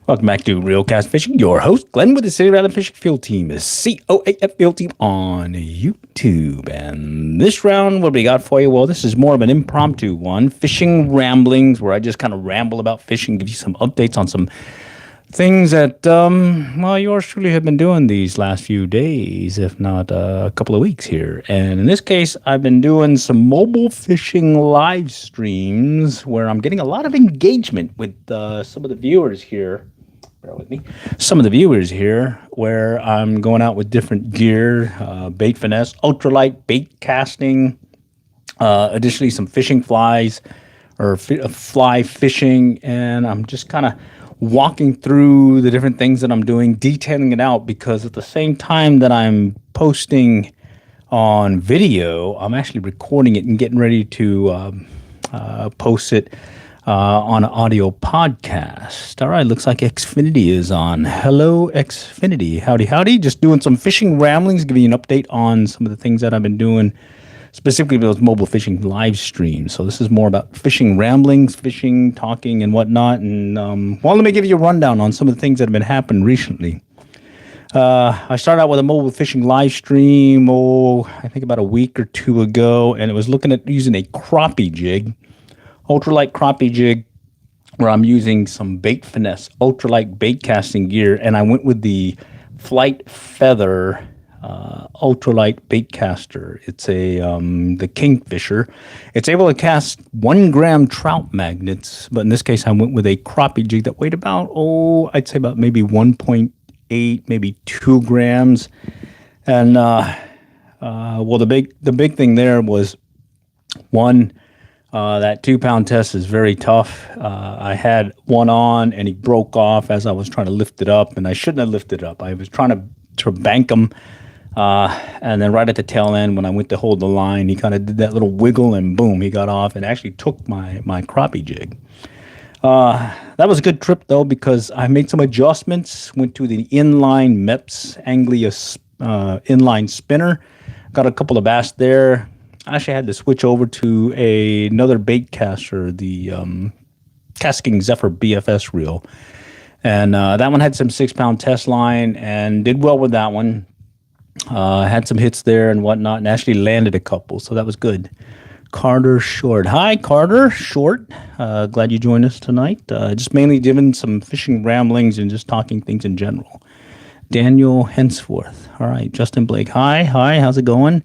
Welcome back to Real Cast Fishing. Your host, Glenn, with the City of Island Fishing Field Team, is COAF Field Team on YouTube. And this round, what we got for you? Well, this is more of an impromptu one, fishing ramblings, where I just kind of ramble about fishing, give you some updates on some things that, well, yours truly have been doing these last few days, if not a couple of weeks here. And in this case, I've been doing some mobile fishing live streams where I'm getting a lot of engagement with some of the viewers here. Bear with me. Some of the viewers here, where I'm going out with different gear, bait finesse, ultralight bait casting, additionally some fishing flies or fly fishing, and I'm just kind of walking through the different things that I'm doing, detailing it out, because at the same time that I'm posting on video, I'm actually recording it and getting ready to post it on an audio podcast. All right, looks like Xfinity is on. Hello, Xfinity. Howdy, howdy. Just doing some fishing ramblings, giving you an update on some of the things that I've been doing, specifically those mobile fishing live streams. So this is more about fishing ramblings, fishing, talking, and whatnot. And, well, let me give you a rundown on some of the things that have been happening recently. I started out with a mobile fishing live stream, I think about a week or two ago, and it was looking at using a crappie jig. Ultralight crappie jig, where I'm using some bait finesse, ultralight bait casting gear, and I went with the Flight Feather ultralight bait caster. It's the Kingfisher. It's able to cast 1 gram trout magnets, but in this case, I went with a crappie jig that weighed about, I'd say about maybe 1.8, maybe 2 grams. And well, the big thing there was one. That 2-pound test is very tough. I had one on and he broke off as I was trying to lift it up, and I shouldn't have lifted it up. I was trying to bank him, and then right at the tail end when I went to hold the line, he kind of did that little wiggle and boom, he got off and actually took my crappie jig. That was a good trip though, because I made some adjustments, went to the inline Mepps Anglia inline spinner, got a couple of bass there. I actually had to switch over to another bait caster, the Casking Zephyr BFS reel. And that one had some 6-pound test line and did well with that one. Had some hits there and whatnot, and actually landed a couple, so that was good. Carter Short. Hi, Carter Short. Glad you joined us tonight. Just mainly giving some fishing ramblings and just talking things in general. Daniel Henceforth. All right, Justin Blake. Hi, how's it going?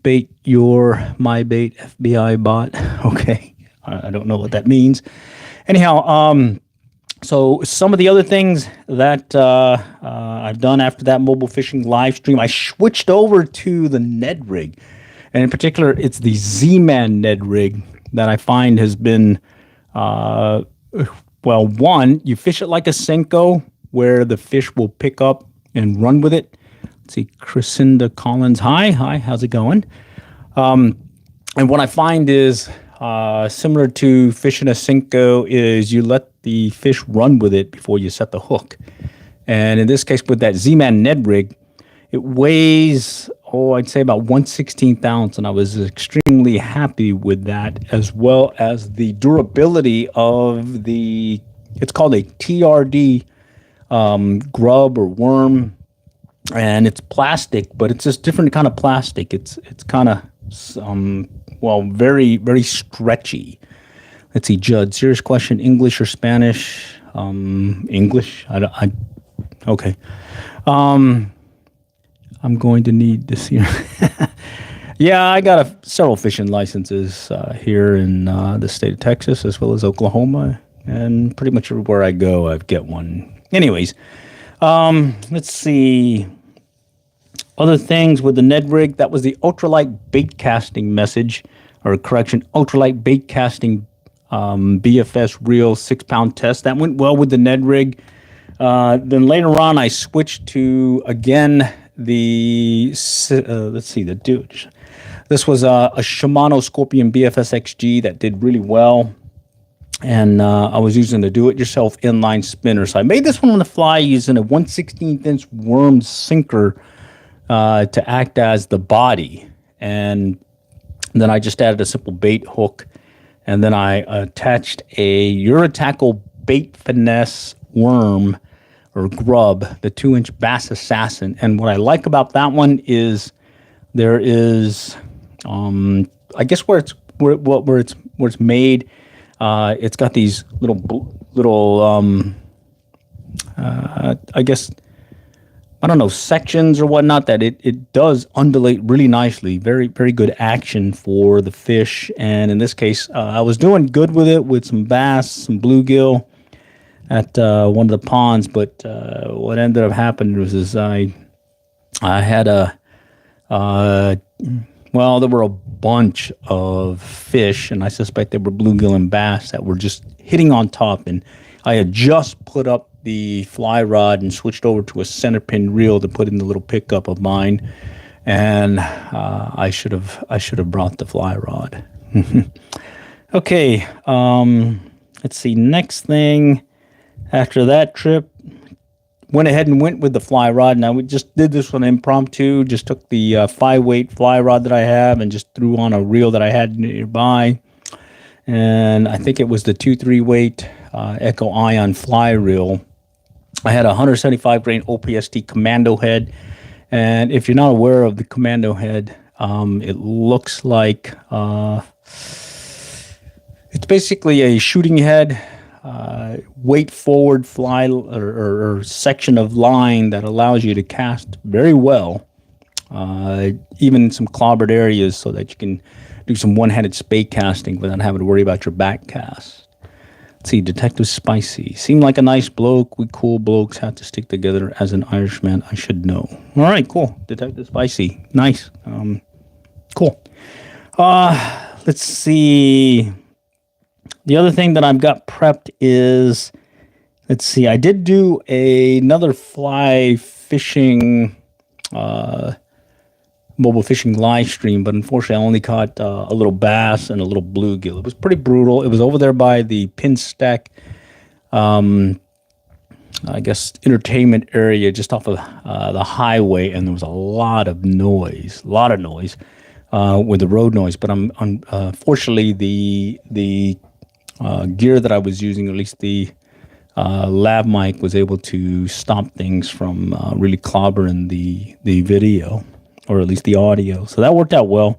Bait your my bait FBI bot. Okay, I don't know what that means. Anyhow, so some of the other things that I've done after that mobile fishing live stream, I switched over to the Ned rig, and in particular, it's the Z-Man Ned rig that I find has been well. One, you fish it like a Senko, where the fish will pick up and run with it. Let's see, Crescinda Collins. Hi, how's it going? And what I find is similar to fishing a Senko is you let the fish run with it before you set the hook. And in this case, with that Z-Man Ned rig, it weighs, I'd say about 1/16 ounce, and I was extremely happy with that, as well as the durability of it's called a TRD grub or worm. And it's plastic, but it's just different kind of plastic. It's kind of very, very stretchy. Let's see, Judd. Serious question: English or Spanish? English. Okay. I'm going to need this here. Yeah, I got several fishing licenses here in the state of Texas, as well as Oklahoma, and pretty much everywhere I go, I get one. Anyways. Let's see. Other things with the Ned rig, that was the ultralight bait casting ultralight bait casting BFS reel 6-pound test. That went well with the Ned rig. Then later on, I switched to, again, this was a Shimano Scorpion BFS XG that did really well. And I was using the do-it-yourself inline spinner. So I made this one on the fly using a 1/16 inch worm sinker to act as the body. And then I just added a simple bait hook. And then I attached a Euratackle bait finesse worm or grub, the 2-inch bass assassin. And what I like about that one is there is, I guess where it's made, it's got these little I guess, I don't know, sections or whatnot that it does undulate really nicely. Very, very good action for the fish. And in this case, I was doing good with it with some bass, some bluegill at one of the ponds. But what ended up happening was I had there were a bunch of fish, and I suspect they were bluegill and bass that were just hitting on top. And I had just put up the fly rod and switched over to a center pin reel to put in the little pickup of mine, and I should have brought the fly rod. Okay, let's see. Next thing after that trip, went ahead and went with the fly rod. Now we just did this one impromptu. Just took the 5-weight fly rod that I have and just threw on a reel that I had nearby, and I think it was the 2-3 weight Echo Ion fly reel. I had a 175 grain OPST commando head, and if you're not aware of the commando head, it looks like it's basically a shooting head, weight forward fly or section of line that allows you to cast very well, even in some clobbered areas, so that you can do some one-handed spade casting without having to worry about your back cast. Let's see, Detective Spicy. Seemed like a nice bloke. We cool blokes have to stick together. As an Irishman, I should know. All right, cool. Detective Spicy. Nice. Cool. Let's see. The other thing that I've got prepped is, let's see, I did do another fly fishing, mobile fishing live stream, but unfortunately I only caught a little bass and a little bluegill. It was pretty brutal. It was over there by the Pin Stack, I guess, entertainment area just off of the highway, and there was a lot of noise with the road noise. But unfortunately, the gear that I was using, at least the lav mic, was able to stop things from really clobbering the video, or at least the audio. So that worked out well.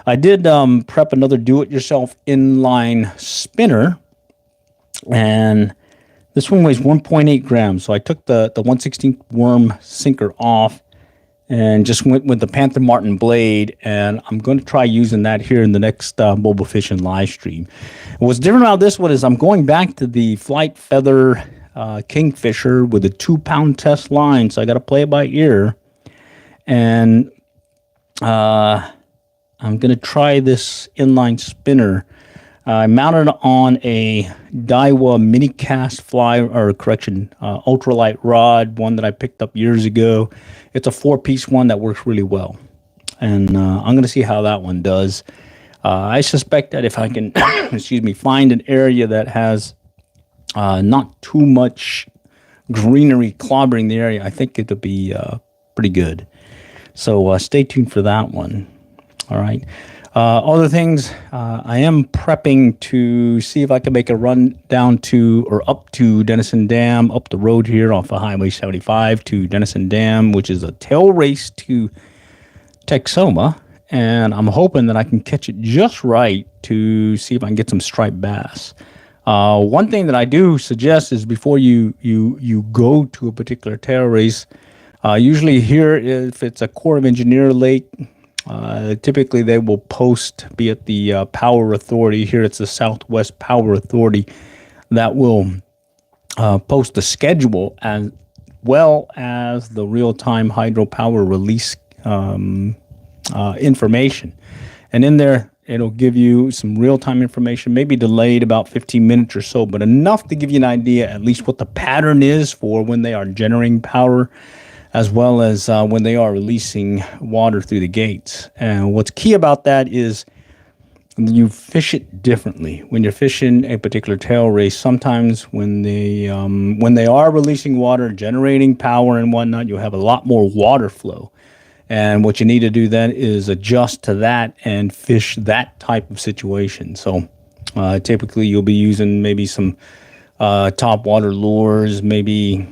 I did prep another do-it-yourself inline spinner, and this one weighs 1.8 grams. So I took the 1/16 worm sinker off and just went with the Panther Martin blade, and I'm going to try using that here in the next mobile fishing live stream. What's different about this one is I'm going back to the Flight Feather Kingfisher with a 2-pound test line, so I got to play it by ear. And I'm going to try this inline spinner. I mounted it on a Daiwa mini cast ultralight rod, one that I picked up years ago. It's a 4-piece one that works really well. And I'm going to see how that one does. I suspect that if I can, find an area that has not too much greenery clobbering the area, I think it'll be pretty good. So stay tuned for that one. All right. Other things, I am prepping to see if I can make a run down to or up to Denison Dam, up the road here off of Highway 75 to Denison Dam, which is a tail race to Texoma. And I'm hoping that I can catch it just right to see if I can get some striped bass. One thing that I do suggest is before you go to a particular tail race, usually here, if it's a Corps of Engineer lake, typically they will post, be it the Power Authority, here it's the Southwest Power Authority, that will post the schedule as well as the real-time hydropower release information. And in there, it'll give you some real-time information, maybe delayed about 15 minutes or so, but enough to give you an idea at least what the pattern is for when they are generating power, as well as when they are releasing water through the gates. And what's key about that is you fish it differently. When you're fishing a particular tail race, sometimes when they are releasing water, generating power and whatnot, you'll have a lot more water flow. And what you need to do then is adjust to that and fish that type of situation. So typically you'll be using maybe some top water lures, maybe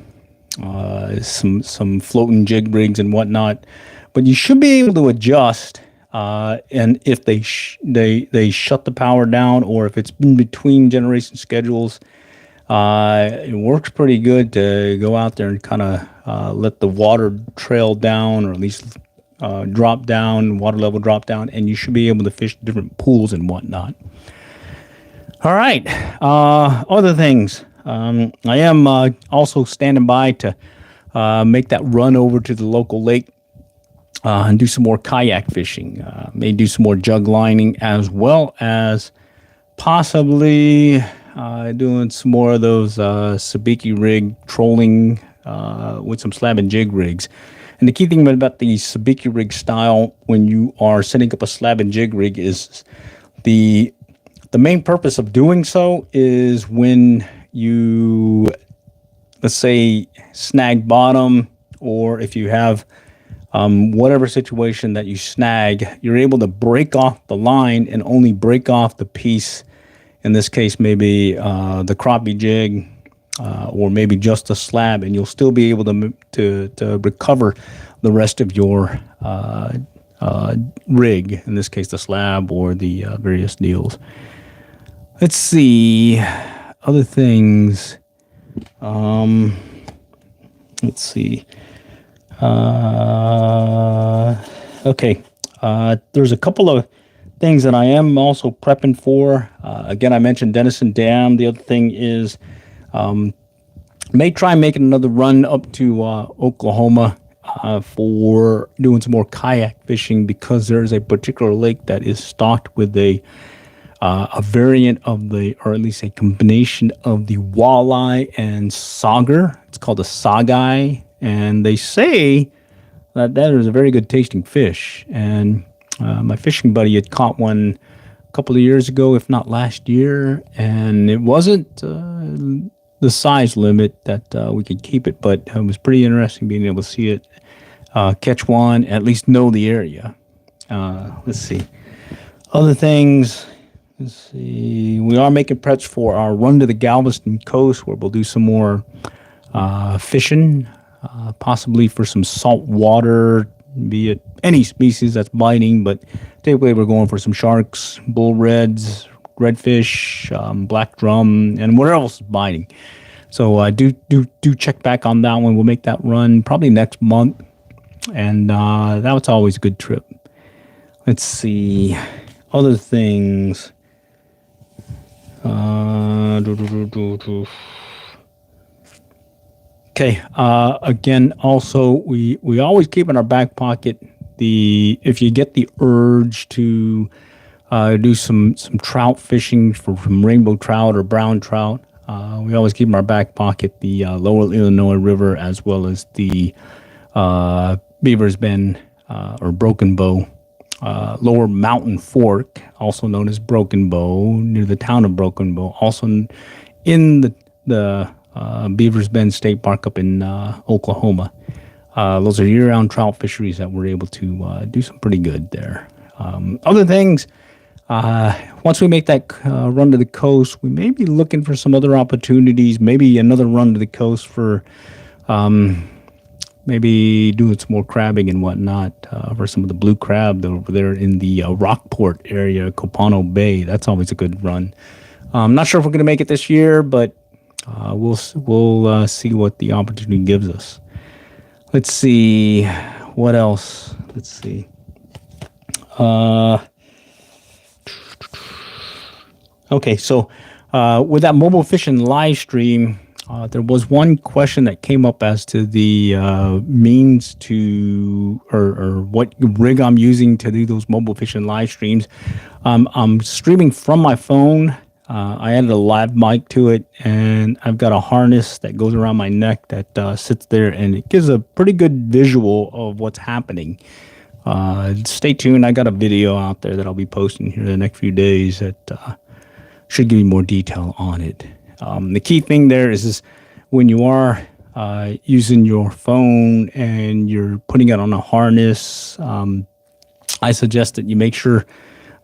some floating jig rigs and whatnot. But you should be able to adjust. And if they shut the power down, or if it's in between generation schedules, it works pretty good to go out there and kind of let the water trail down, or at least drop down, water level drop down, and you should be able to fish different pools and whatnot. All right. Other things. I am also standing by to make that run over to the local lake and do some more kayak fishing. May do some more jug lining, as well as possibly doing some more of those sabiki rig trolling with some slab and jig rigs. And the key thing about the sabiki rig style, when you are setting up a slab and jig rig, is the main purpose of doing so is when you, let's say, snag bottom, or if you have whatever situation that you snag, you're able to break off the line and only break off the piece. In this case, maybe the crappie jig, or maybe just a slab, and you'll still be able to recover the rest of your rig. In this case, the slab or the various deals. Let's see other things. Let's see. Okay. There's a couple of things that I am also prepping for. Again, I mentioned Denison Dam. The other thing is may try making another run up to Oklahoma for doing some more kayak fishing, because there's a particular lake that is stocked with a variant of or at least a combination of the walleye and sauger. It's called a sagai, and they say that is a very good tasting fish. And my fishing buddy had caught one a couple of years ago, if not last year, and it wasn't the size limit that we could keep it, but it was pretty interesting being able to see it, catch one, at least know the area. Let's see. Other things. Let's see. We are making preps for our run to the Galveston coast, where we'll do some more fishing, possibly for some salt water, be it any species that's biting, but typically we're going for some sharks, bull reds, redfish, black drum, and whatever else is biting. So do check back on that one. We'll make that run probably next month, and that was always a good trip. Let's see. Other things. Okay. Again, also we always keep in our back pocket if you get the urge to do some trout fishing from rainbow trout or brown trout. We always keep in our back pocket the Lower Illinois River, as well as the Beaver's Bend or Broken Bow. Lower Mountain Fork, also known as Broken Bow, near the town of Broken Bow, also in the Beaver's Bend State Park up in Oklahoma. Those are year-round trout fisheries that we're able to do some pretty good there. Other things, once we make that run to the coast, we may be looking for some other opportunities, maybe another run to the coast for maybe doing some more crabbing and whatnot for some of the blue crab over there in the Rockport area, Copano Bay. That's always a good run. I'm not sure if we're going to make it this year, but we'll see what the opportunity gives us. Let's see. What else? Let's see. Okay, so with that mobile fishing live stream, there was one question that came up as to the means to, or what rig I'm using to do those mobile fishing live streams. I'm streaming from my phone. I added a live mic to it, and I've got a harness that goes around my neck that sits there, and it gives a pretty good visual of what's happening. Stay tuned. I got a video out there that I'll be posting here in the next few days that should give you more detail on it. The key thing there is when you are using your phone and you're putting it on a harness, I suggest that you make sure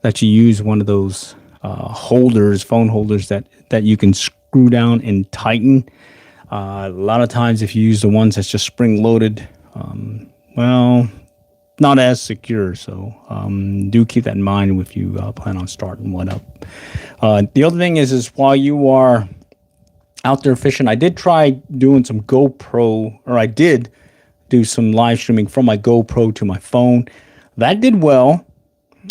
that you use one of those phone holders that you can screw down and tighten. A lot of times if you use the ones that's just spring loaded, well, not as secure. So do keep that in mind if you plan on starting one up. The other thing is while you are out there fishing, I did try doing some GoPro, or I did do some live streaming from my GoPro to my phone. That did well.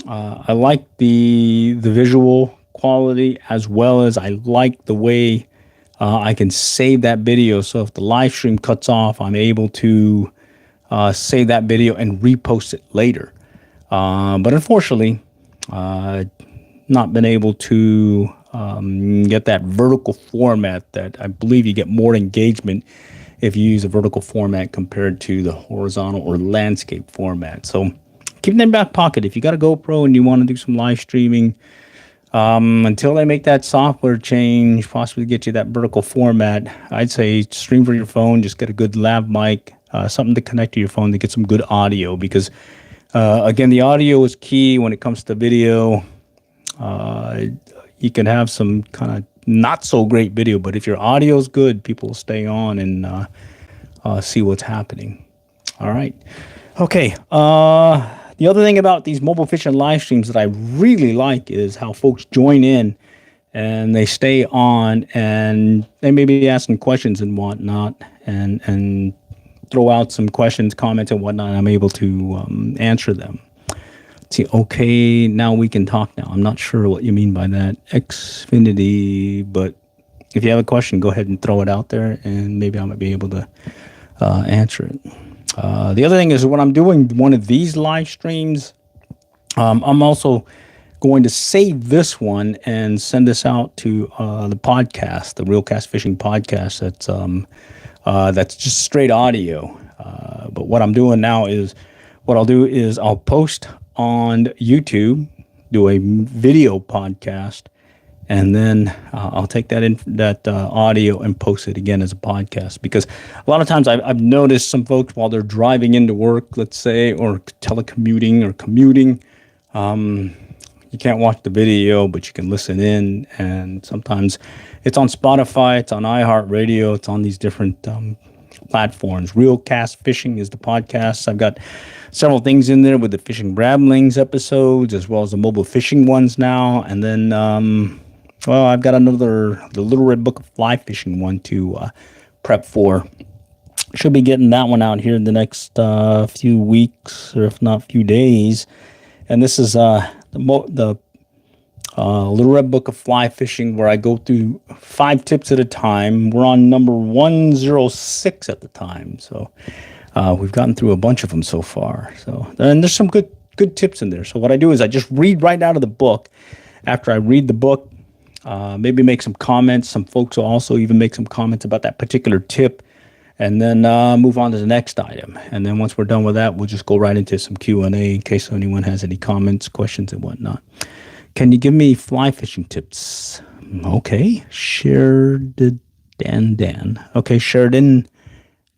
I like the visual quality, as well as I like the way I can save that video. So if the live stream cuts off, I'm able to save that video and repost it later. But unfortunately, not been able to get that vertical format that I believe you get more engagement if you use a vertical format compared to the horizontal or landscape format. So keep it in the back pocket. If you got a GoPro and you want to do some live streaming, until they make that software change, possibly get you that vertical format, I'd say stream for your phone. Just get a good lav mic, something to connect to your phone to get some good audio. Because again, the audio is key when it comes to video. You can have some kind of not so great video, but if your audio is good, people will stay on and see what's happening. All right. Okay. The other thing about these mobile fishing live streams that I really like is how folks join in and they stay on and they may be asking questions and whatnot and throw out some questions, comments, and whatnot. And I'm able to answer them. See, okay, now we can talk now. I'm not sure what you mean by that, Xfinity, but if you have a question, go ahead and throw it out there, and maybe I might be able to answer it. The other thing is when I'm doing one of these live streams, I'm also going to save this one and send this out to the podcast, the Real Cast Fishing podcast. That's just straight audio. But what I'm doing now is, what I'll do is I'll post on YouTube, do a video podcast, and then I'll take that audio and post it again as a podcast. Because a lot of times I've noticed some folks while they're driving into work, let's say, or telecommuting or commuting, you can't watch the video, but you can listen in. And sometimes it's on Spotify, it's on iHeartRadio, it's on these different platforms. Real Cast Fishing is the podcast. I've got several things in there with the Fishing Ramblings episodes, as well as the mobile fishing ones now. And then, well, I've got the Little Red Book of Fly Fishing one to prep for. Should be getting that one out here in the next few weeks, or if not few days. And this is the Little Red Book of Fly Fishing, where I go through 5 tips at a time. We're on number 106 at the time, so we've gotten through a bunch of them so far. So, and there's some good tips in there. So what I do is I just read right out of the book. After I read the book, maybe make some comments. Some folks will also even make some comments about that particular tip, and then move on to the next item. And then once we're done with that, we'll just go right into some Q&A in case anyone has any comments, questions, and whatnot. Can you give me fly fishing tips? Okay. Sheridan Dan. Okay, Sheridan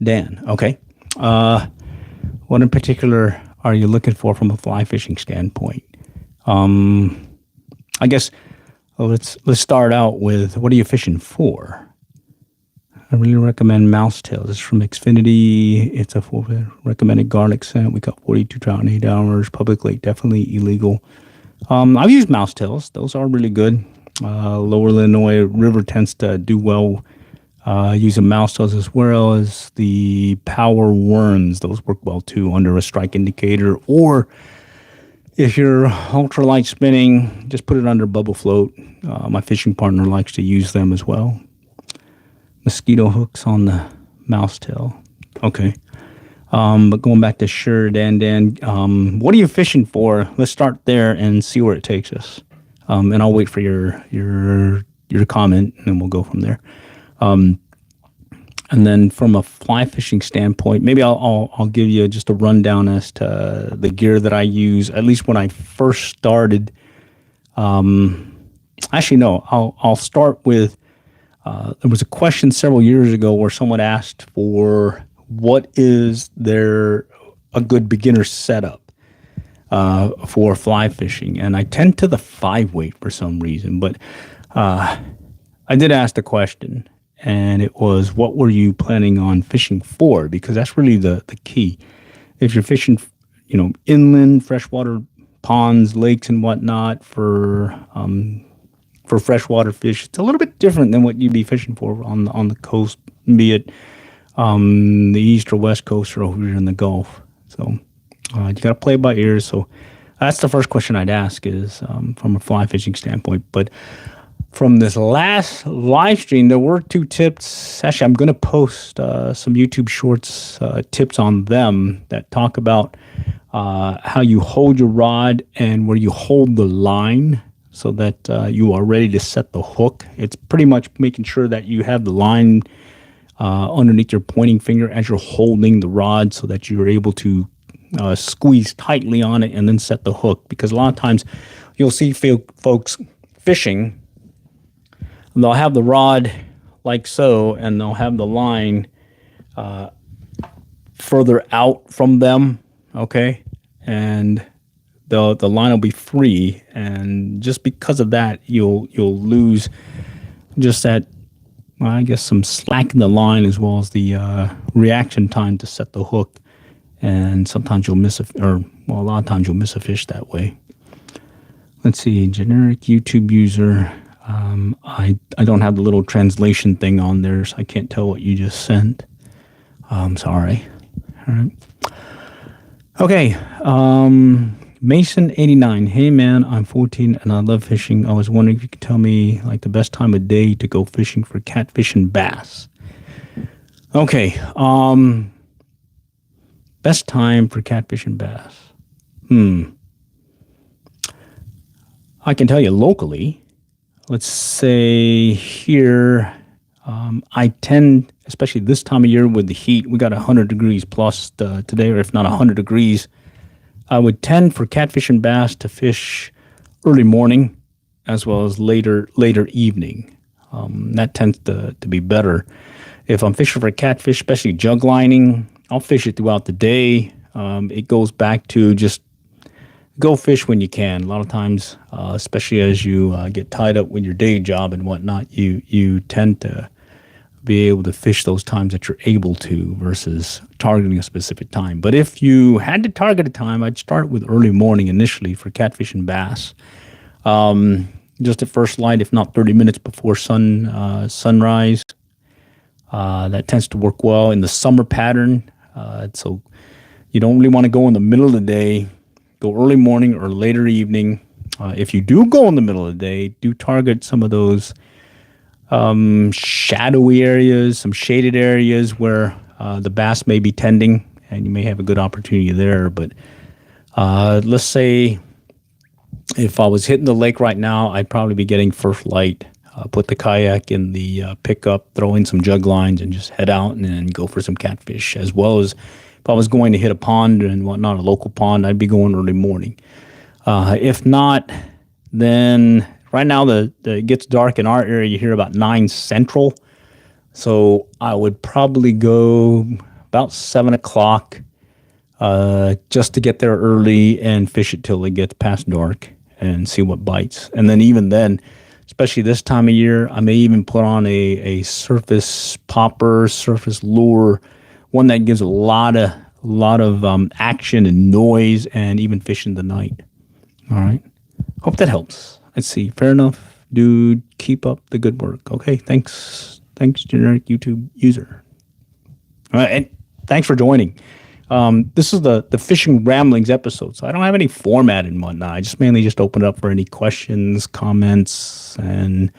Dan. Okay. What in particular are you looking for from a fly fishing standpoint? I guess let's start out with, what are you fishing for? I really recommend mouse tails. It's from Xfinity. It's a recommended garlic scent. We got 42 trout in 8 hours. Public lake, definitely illegal. I've used mouse tails. Those are really good. Lower Illinois River tends to do well using mouse tails, as well as the power worms. Those work well too under a strike indicator. Or if you're ultralight spinning, just put it under bubble float. My fishing partner likes to use them as well. Mosquito hooks on the mouse tail. Okay. But going back to Sheridan Dan, what are you fishing for? Let's start there and see where it takes us. And I'll wait for your comment, and then we'll go from there. And then from a fly fishing standpoint, maybe I'll give you just a rundown as to the gear that I use, at least when I first started. Actually, no, I'll start with, there was a question several years ago where someone asked for, what is a good beginner setup for fly fishing? And I tend to the 5 weight for some reason, but I did ask the question, and it was, what were you planning on fishing for? Because that's really the key. If you're fishing, inland freshwater ponds, lakes, and whatnot for freshwater fish, it's a little bit different than what you'd be fishing for on the coast, be it the east or west coast or over here in the Gulf. So you got to play it by ear. So that's the first question I'd ask is from a fly fishing standpoint. But from this last live stream, there were 2 tips. Actually, I'm going to post some YouTube Shorts tips on them that talk about how you hold your rod and where you hold the line so that you are ready to set the hook. It's pretty much making sure that you have the line underneath your pointing finger as you're holding the rod so that you're able to squeeze tightly on it and then set the hook. Because a lot of times you'll see folks fishing, they'll have the rod like so, and they'll have the line further out from them, okay? And the line will be free, and just because of that, you'll lose just that, well, I guess some slack in the line as well as the reaction time to set the hook. And sometimes you'll miss a lot of times you'll miss a fish that way. Let's see, generic YouTube user. I don't have the little translation thing on there, so I can't tell what you just sent. I'm sorry. All right. Okay. Mason89. Hey, man, I'm 14 and I love fishing. I was wondering if you could tell me like the best time of day to go fishing for catfish and bass. Okay. Best time for catfish and bass. I can tell you locally. Let's say here, I tend, especially this time of year with the heat, we got 100 degrees plus today, or if not 100 degrees. I would tend for catfish and bass to fish early morning as well as later evening. That tends to be better. If I'm fishing for catfish, especially jug lining, I'll fish it throughout the day. It goes back to just go fish when you can. A lot of times, especially as you get tied up with your day job and whatnot, you tend to be able to fish those times that you're able to versus targeting a specific time. But if you had to target a time, I'd start with early morning initially for catfish and bass. Just at first light, if not 30 minutes before sunrise. That tends to work well in the summer pattern. So you don't really want to go in the middle of the day. Go early morning or later evening. If you do go in the middle of the day, do target some of those shadowy areas, some shaded areas where the bass may be tending, and you may have a good opportunity there. But let's say if I was hitting the lake right now, I'd probably be getting first light, put the kayak in the pickup, throw in some jug lines, and just head out and then go for some catfish. As well as if I was going to hit a pond and whatnot, a local pond, I'd be going early morning. If not, then right now it gets dark in our area. You hear about 9 Central. So I would probably go about 7 o'clock just to get there early and fish it till it gets past dark and see what bites. And then even then, especially this time of year, I may even put on a surface popper, surface lure, one that gives a lot of action and noise, and even fish in the night. All right. Hope that helps. Let's see. Fair enough, dude. Keep up the good work. Okay. Thanks, generic YouTube user. All right, and thanks for joining. This is the Fishing Ramblings episode, so I don't have any format and whatnot. I just mainly open it up for any questions, comments, and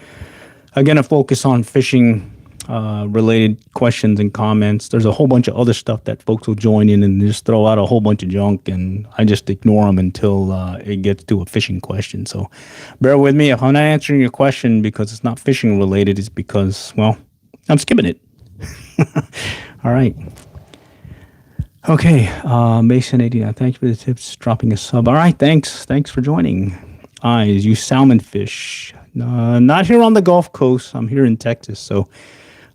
again, I focus on fishing related questions and comments. There's a whole bunch of other stuff that folks will join in and just throw out a whole bunch of junk, and I just ignore them until it gets to a fishing question. So bear with me. If I'm not answering your question because it's not fishing related, it's because, well, I'm skipping it. All right. Okay, Mason 89, thank you for the tips, dropping a sub. All right, thanks for joining. You salmon fish. Not here on the Gulf Coast. I'm here in Texas, so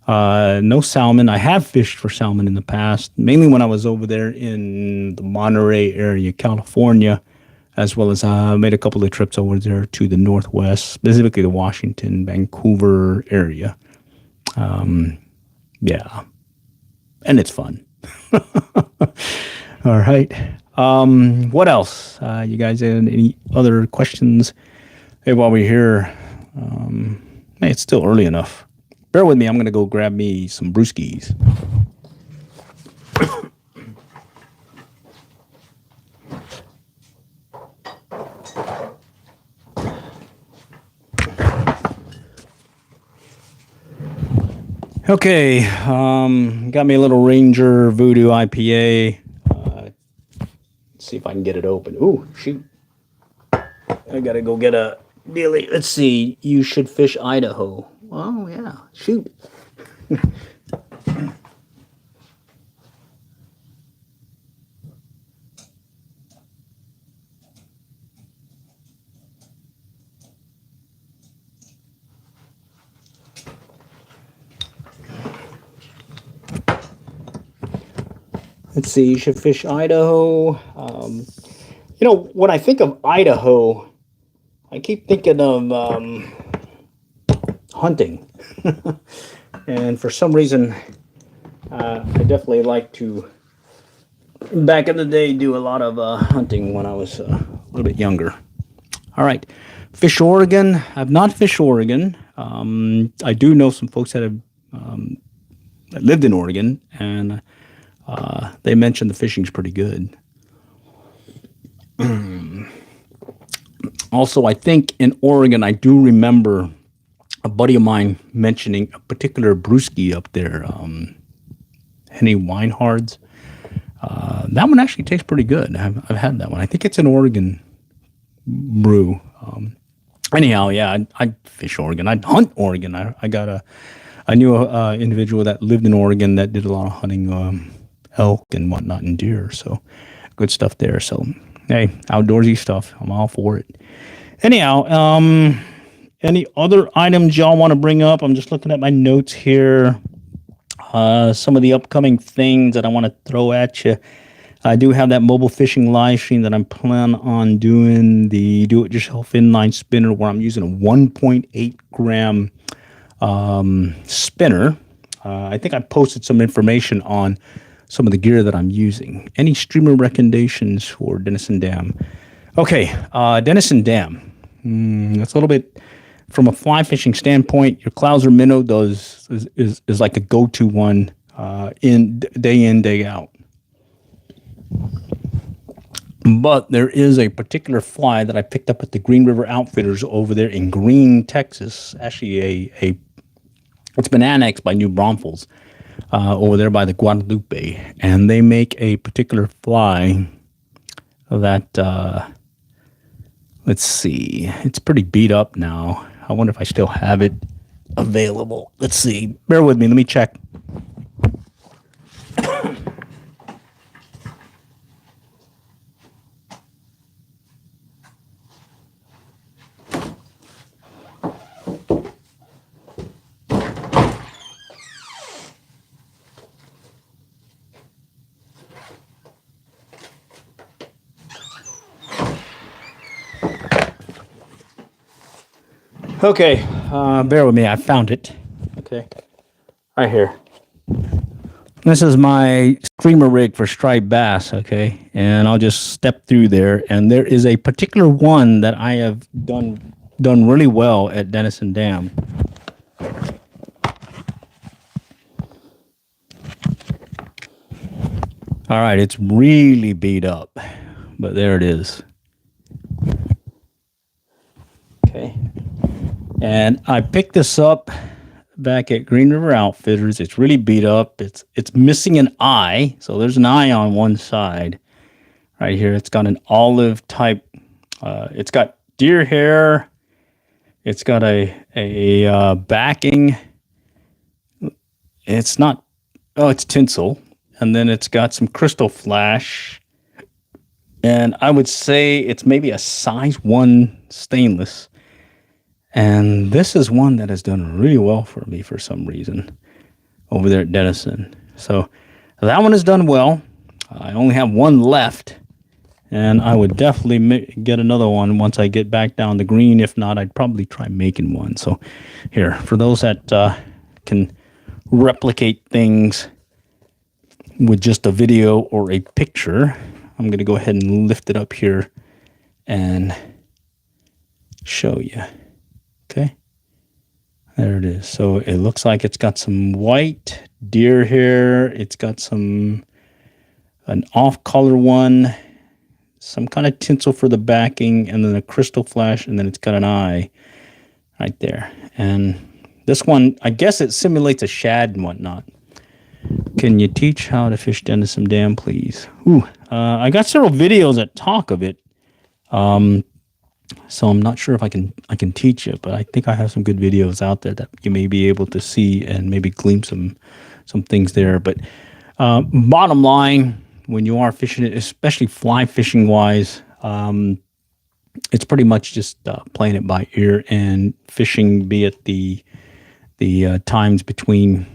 no salmon. I have fished for salmon in the past, mainly when I was over there in the Monterey area, California, as well as made a couple of trips over there to the Northwest, specifically the Washington, Vancouver area. Yeah, and it's fun. All right. What else? You guys had any other questions? Hey, while we're here, hey, it's still early enough. Bear with me. I'm going to go grab me some brewskis. Okay, got me a little Ranger Voodoo IPA. Let's see if I can get it open. Ooh, shoot. I gotta go get a Billy. Let's see. You should fish Idaho. Oh, yeah. Shoot. Let's see. You should fish Idaho. When I think of Idaho, I keep thinking of hunting. And for some reason, I definitely like to, back in the day, do a lot of hunting when I was a little bit younger. All right. Fish Oregon. I've not fished Oregon. I do know some folks that have that lived in Oregon, and they mentioned the fishing's pretty good. Also, I think in Oregon, I do remember a buddy of mine mentioning a particular brewski up there, Henny Weinhard's. That one actually tastes pretty good. I've had that one. I think it's an Oregon brew. Anyhow, yeah, I fish Oregon. I hunt Oregon. I knew a individual that lived in Oregon that did a lot of hunting elk and whatnot and deer. So good stuff there. So hey, outdoorsy stuff. I'm all for it. Anyhow, any other items y'all want to bring up? I'm just looking at my notes here. Some of the upcoming things that I want to throw at you. I do have that mobile fishing live stream that I'm planning on doing, the do-it-yourself inline spinner, where I'm using a 1.8 gram spinner. I think I posted some information on some of the gear that I'm using. Any streamer recommendations for Denison Dam? Okay, Denison Dam. That's a little bit, from a fly fishing standpoint, your Clouser minnow is like a go-to one in, day out. But there is a particular fly that I picked up at the Green River Outfitters over there in Green, Texas. Actually, it's been annexed by New Braunfels over there by the Guadalupe, and they make a particular fly that let's see, it's pretty beat up now. I wonder if I still have it available. Let's see. Bear with me. Let me check. Okay, bear with me. I found it. Okay, right here. This is my streamer rig for striped bass. Okay, and I'll just step through there. And there is a particular one that I have done really well at Denison Dam. All right, it's really beat up, but there it is. Okay. And I picked this up back at Green River Outfitters. It's really beat up. It's missing an eye. So there's an eye on one side right here. It's got an olive type. It's got deer hair. It's got a backing. It's not, it's tinsel. And then it's got some crystal flash. And I would say it's maybe a size 1 stainless. And this is one that has done really well for me for some reason over there at Denison. So that one has done well. I only have one left. And I would definitely get another one once I get back down the green. If not, I'd probably try making one. So here, for those that can replicate things with just a video or a picture, I'm going to go ahead and lift it up here and show you. Okay. There it is. So it looks like it's got some white deer here. It's got an off-color one, some kind of tinsel for the backing, and then a crystal flash, and then it's got an eye right there. And this one, I guess it simulates a shad and whatnot. Can you teach how to fish Denison Dam, please? I got several videos that talk of it. So I'm not sure if I can teach it, but I think I have some good videos out there that you may be able to see and maybe glean some things there. But bottom line, when you are fishing it, especially fly fishing wise, it's pretty much just playing it by ear and fishing, be it the times between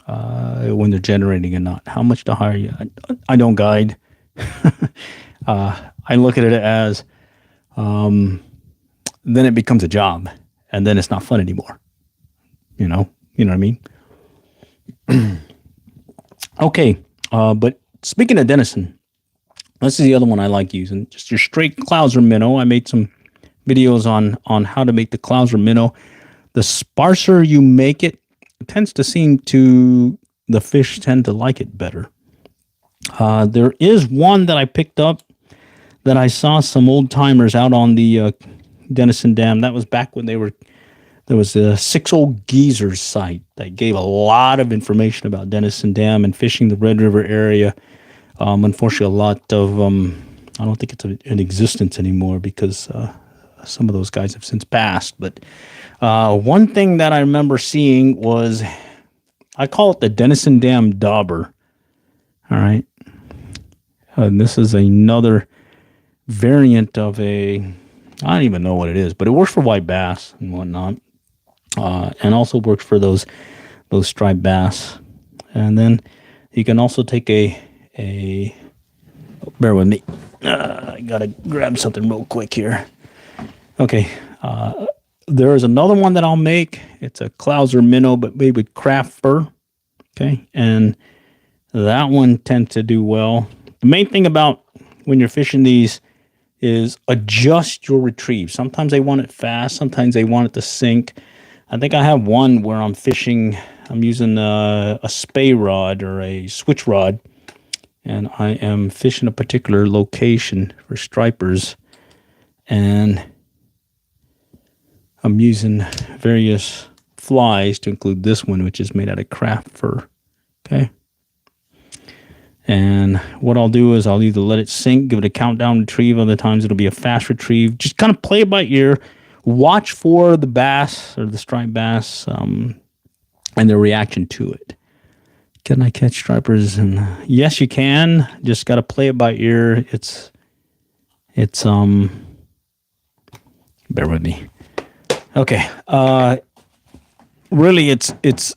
when they're generating and not. How much to hire you? I don't guide. I look at it as then it becomes a job, and then it's not fun anymore. You know what I mean? Okay, but speaking of Denison, this is the other one I like using. Just your straight Clouser minnow. I made some videos on how to make the Clouser minnow. The sparser you make it, tends to seem to the fish tend to like it better. There is one that I picked up that I saw some old timers out on the Denison Dam. That was back when there was a Six Old Geezers site that gave a lot of information about Denison Dam and fishing the Red River area. Unfortunately, a lot of I don't think it's in existence anymore because some of those guys have since passed. But one thing that I remember seeing was, I call it the Denison Dam Dauber. All right. This is another variant of I don't even know what it is, but it works for white bass and whatnot. And also works for those striped bass. And then you can also take bear with me. I gotta grab something real quick here. Okay. There is another one that I'll make. It's a Clouser minnow, but made with craft fur. Okay. And that one tends to do well. The main thing about when you're fishing these is adjust your retrieve. Sometimes they want it fast. Sometimes they want it to sink. I think I have one where I'm using a spay rod or a switch rod, and I am fishing a particular location for stripers, and I'm using various flies to include this one, which is made out of craft fur. Okay. And what I'll do is I'll either let it sink, give it a countdown retrieve. Other times it'll be a fast retrieve. Just kind of play it by ear. Watch for the bass or the striped bass and their reaction to it. Can I catch stripers? And yes, you can. Just got to play it by ear. It's bear with me. Okay. Really, it's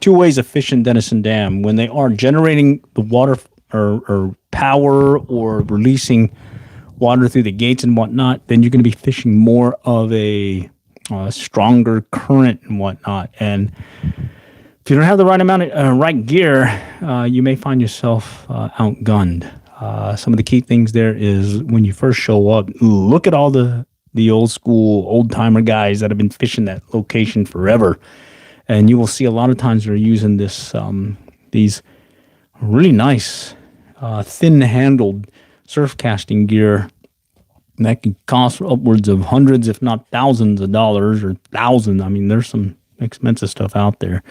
two ways of fishing Denison Dam. When they are generating the water or power or releasing water through the gates and whatnot, then you're going to be fishing more of a stronger current and whatnot. And if you don't have the right amount of right gear, you may find yourself outgunned. Some of the key things there is when you first show up, look at all the old school, old timer guys that have been fishing that location forever. And you will see a lot of times they're using these really nice, thin-handled surf casting gear that can cost upwards of hundreds, if not thousands of dollars, or thousands. I mean, there's some expensive stuff out there.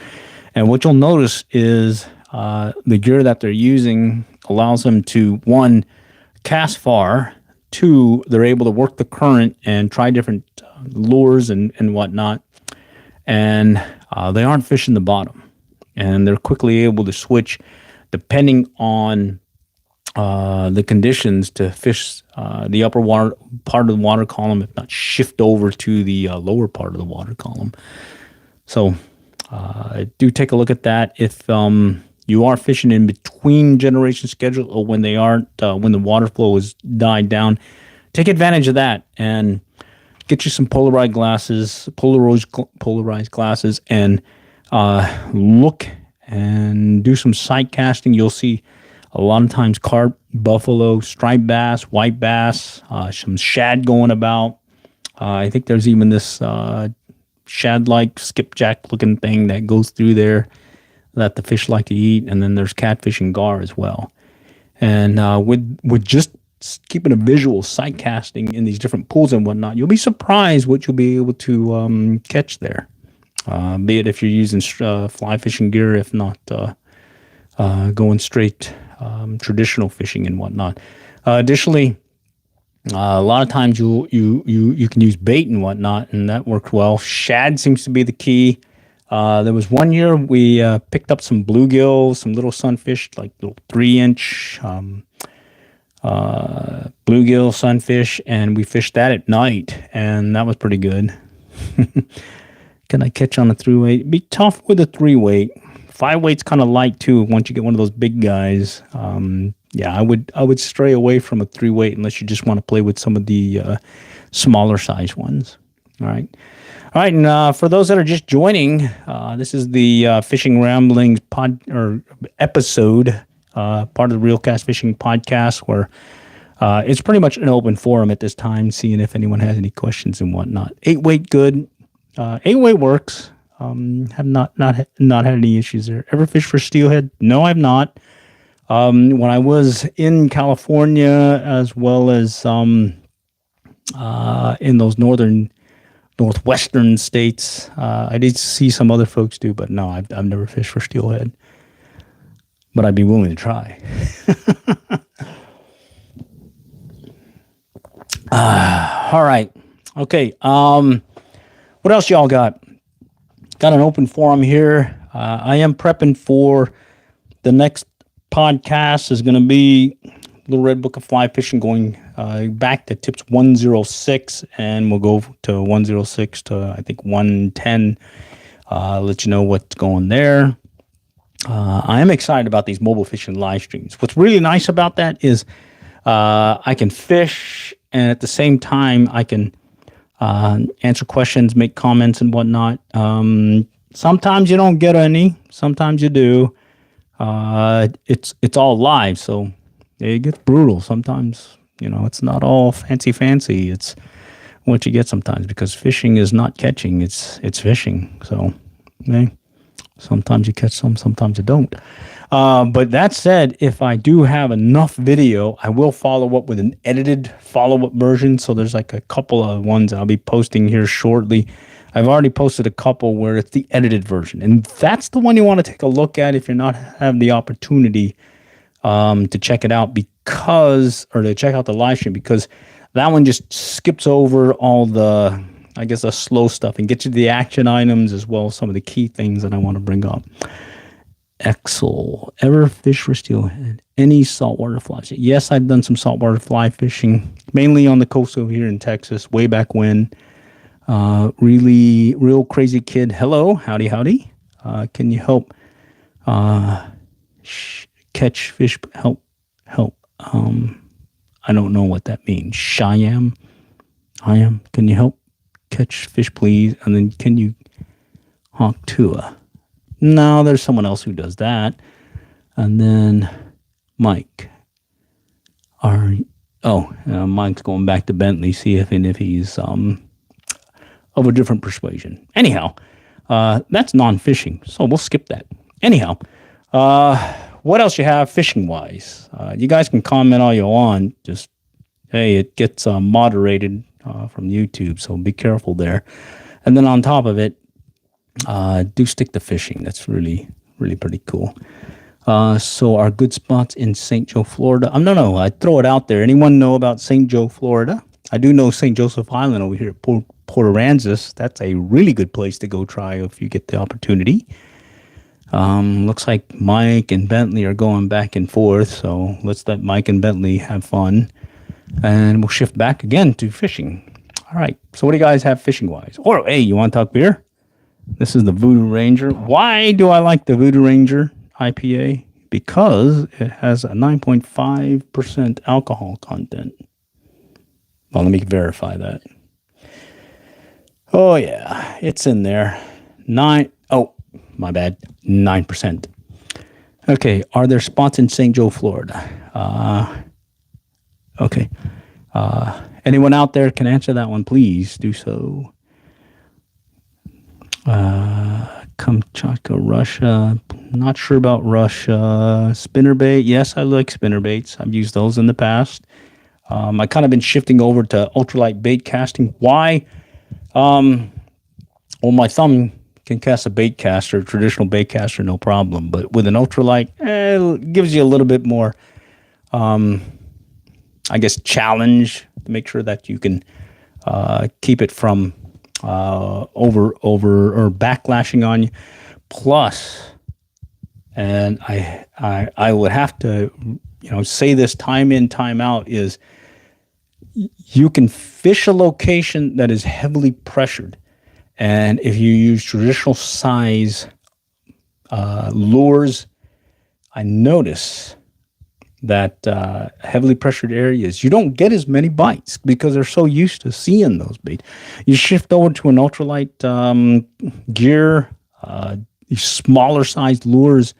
And what you'll notice is the gear that they're using allows them to, one, cast far. Two, they're able to work the current and try different lures and whatnot. And they aren't fishing the bottom. And they're quickly able to switch depending on the conditions to fish the upper water part of the water column, if not shift over to the lower part of the water column. So do take a look at that. If you are fishing in between generation schedule or when they aren't, when the water flow is died down, take advantage of that and get you some polarized glasses, and look and do some sight casting. You'll see a lot of times carp, buffalo, striped bass, white bass, some shad going about. I think there's even this shad-like skipjack-looking thing that goes through there that the fish like to eat, and then there's catfish and gar as well. And with just keeping a visual sight casting in these different pools and whatnot, you'll be surprised what you'll be able to catch there. Be it if you're using fly fishing gear, if not going straight traditional fishing and whatnot. Additionally, a lot of times you can use bait and whatnot, and that worked well. Shad seems to be the key. There was one year we picked up some bluegill, some little sunfish, like little 3-inch bluegill sunfish, and we fished that at night, and that was pretty good. Can I catch on a 3-weight? It'd be tough with a 3-weight. 5-weight's kind of light too. Once you get one of those big guys, I would stray away from a 3-weight unless you just want to play with some of the smaller size ones. All right. And for those that are just joining, this is the Fishing Ramblings episode, part of the Real Cast Fishing podcast, where it's pretty much an open forum at this time, seeing if anyone has any questions and whatnot. 8-weight good. 8-weight works. Have not had any issues there. Ever fished for steelhead? No, I've not. When I was in California, as well as in those northwestern states, I did see some other folks do, but no, I've never fished for steelhead. But I'd be willing to try. All right. Okay. What else y'all got? Got an open forum here. I am prepping for the next podcast. Is going to be Little Red Book of Fly Fishing, going back to tips 106, and we'll go to 106 to I think 110. Let you know what's going there. I am excited about these mobile fishing live streams. What's really nice about that is I can fish, and at the same time I can answer questions, make comments and whatnot. Sometimes you don't get any, sometimes you do. It's all live, so it gets brutal. Sometimes, it's not all fancy. It's what you get sometimes, because fishing is not catching, it's fishing. So, okay. Sometimes you catch some, sometimes you don't. But that said, if I do have enough video, I will follow up with an edited follow-up version. So there's like a couple of ones I'll be posting here shortly. I've already posted a couple where it's the edited version. And that's the one you want to take a look at if you're not having the opportunity to check it out, or to check out the live stream, because that one just skips over all the slow stuff and gets you the action items as well as some of the key things that I want to bring up. Excel. Ever fish for steelhead? Any saltwater flies? Yes, I've done some saltwater fly fishing, mainly on the coast over here in Texas, way back when. Real crazy kid. Hello, howdy. Can you help catch fish? Help. I don't know what that means. Shyam. Can you help catch fish, please? And then can you honk Tua? No, there's someone else who does that. And then Mike. Mike's going back to Bentley, see if he's of a different persuasion. Anyhow, that's non-fishing, so we'll skip that. Anyhow, what else you have fishing-wise? You guys can comment all you want. Just, hey, it gets moderated from YouTube, so be careful there. And then on top of it, do stick to fishing. That's really, really pretty cool. So our good spots in St. Joe, Florida. No, I throw it out there. Anyone know about St. Joe, Florida? I do know St. Joseph Island over here at Port Aransas. That's a really good place to go try if you get the opportunity. Looks like Mike and Bentley are going back and forth, so let's let Mike and Bentley have fun. And we'll shift back again to fishing. All right, so what do you guys have fishing-wise? Or, hey, you want to talk beer? This is the Voodoo Ranger. Why do I like the Voodoo Ranger? IPA because it has a 9.5% alcohol content. Well, let me verify that. Oh, yeah, it's in there. Oh, my bad, 9%. Okay, are there spots in St. Joe, Florida? Okay. Anyone out there can answer that one, please do so. Kamchatka, Russia. Not sure about Russia. Spinnerbait. Yes, I like spinnerbaits. I've used those in the past. I kind of been shifting over to ultralight bait casting. Why? Well, my thumb can cast a bait caster, traditional bait caster, no problem. But with an ultralight, it gives you a little bit more, I guess, challenge to make sure that you can keep it from over or backlashing on you. Plus, and I would have to, say this time in, time out, is you can fish a location that is heavily pressured. And if you use traditional size lures, I notice that heavily pressured areas, you don't get as many bites because they're so used to seeing those baits. You shift over to an ultralight gear, these smaller sized lures,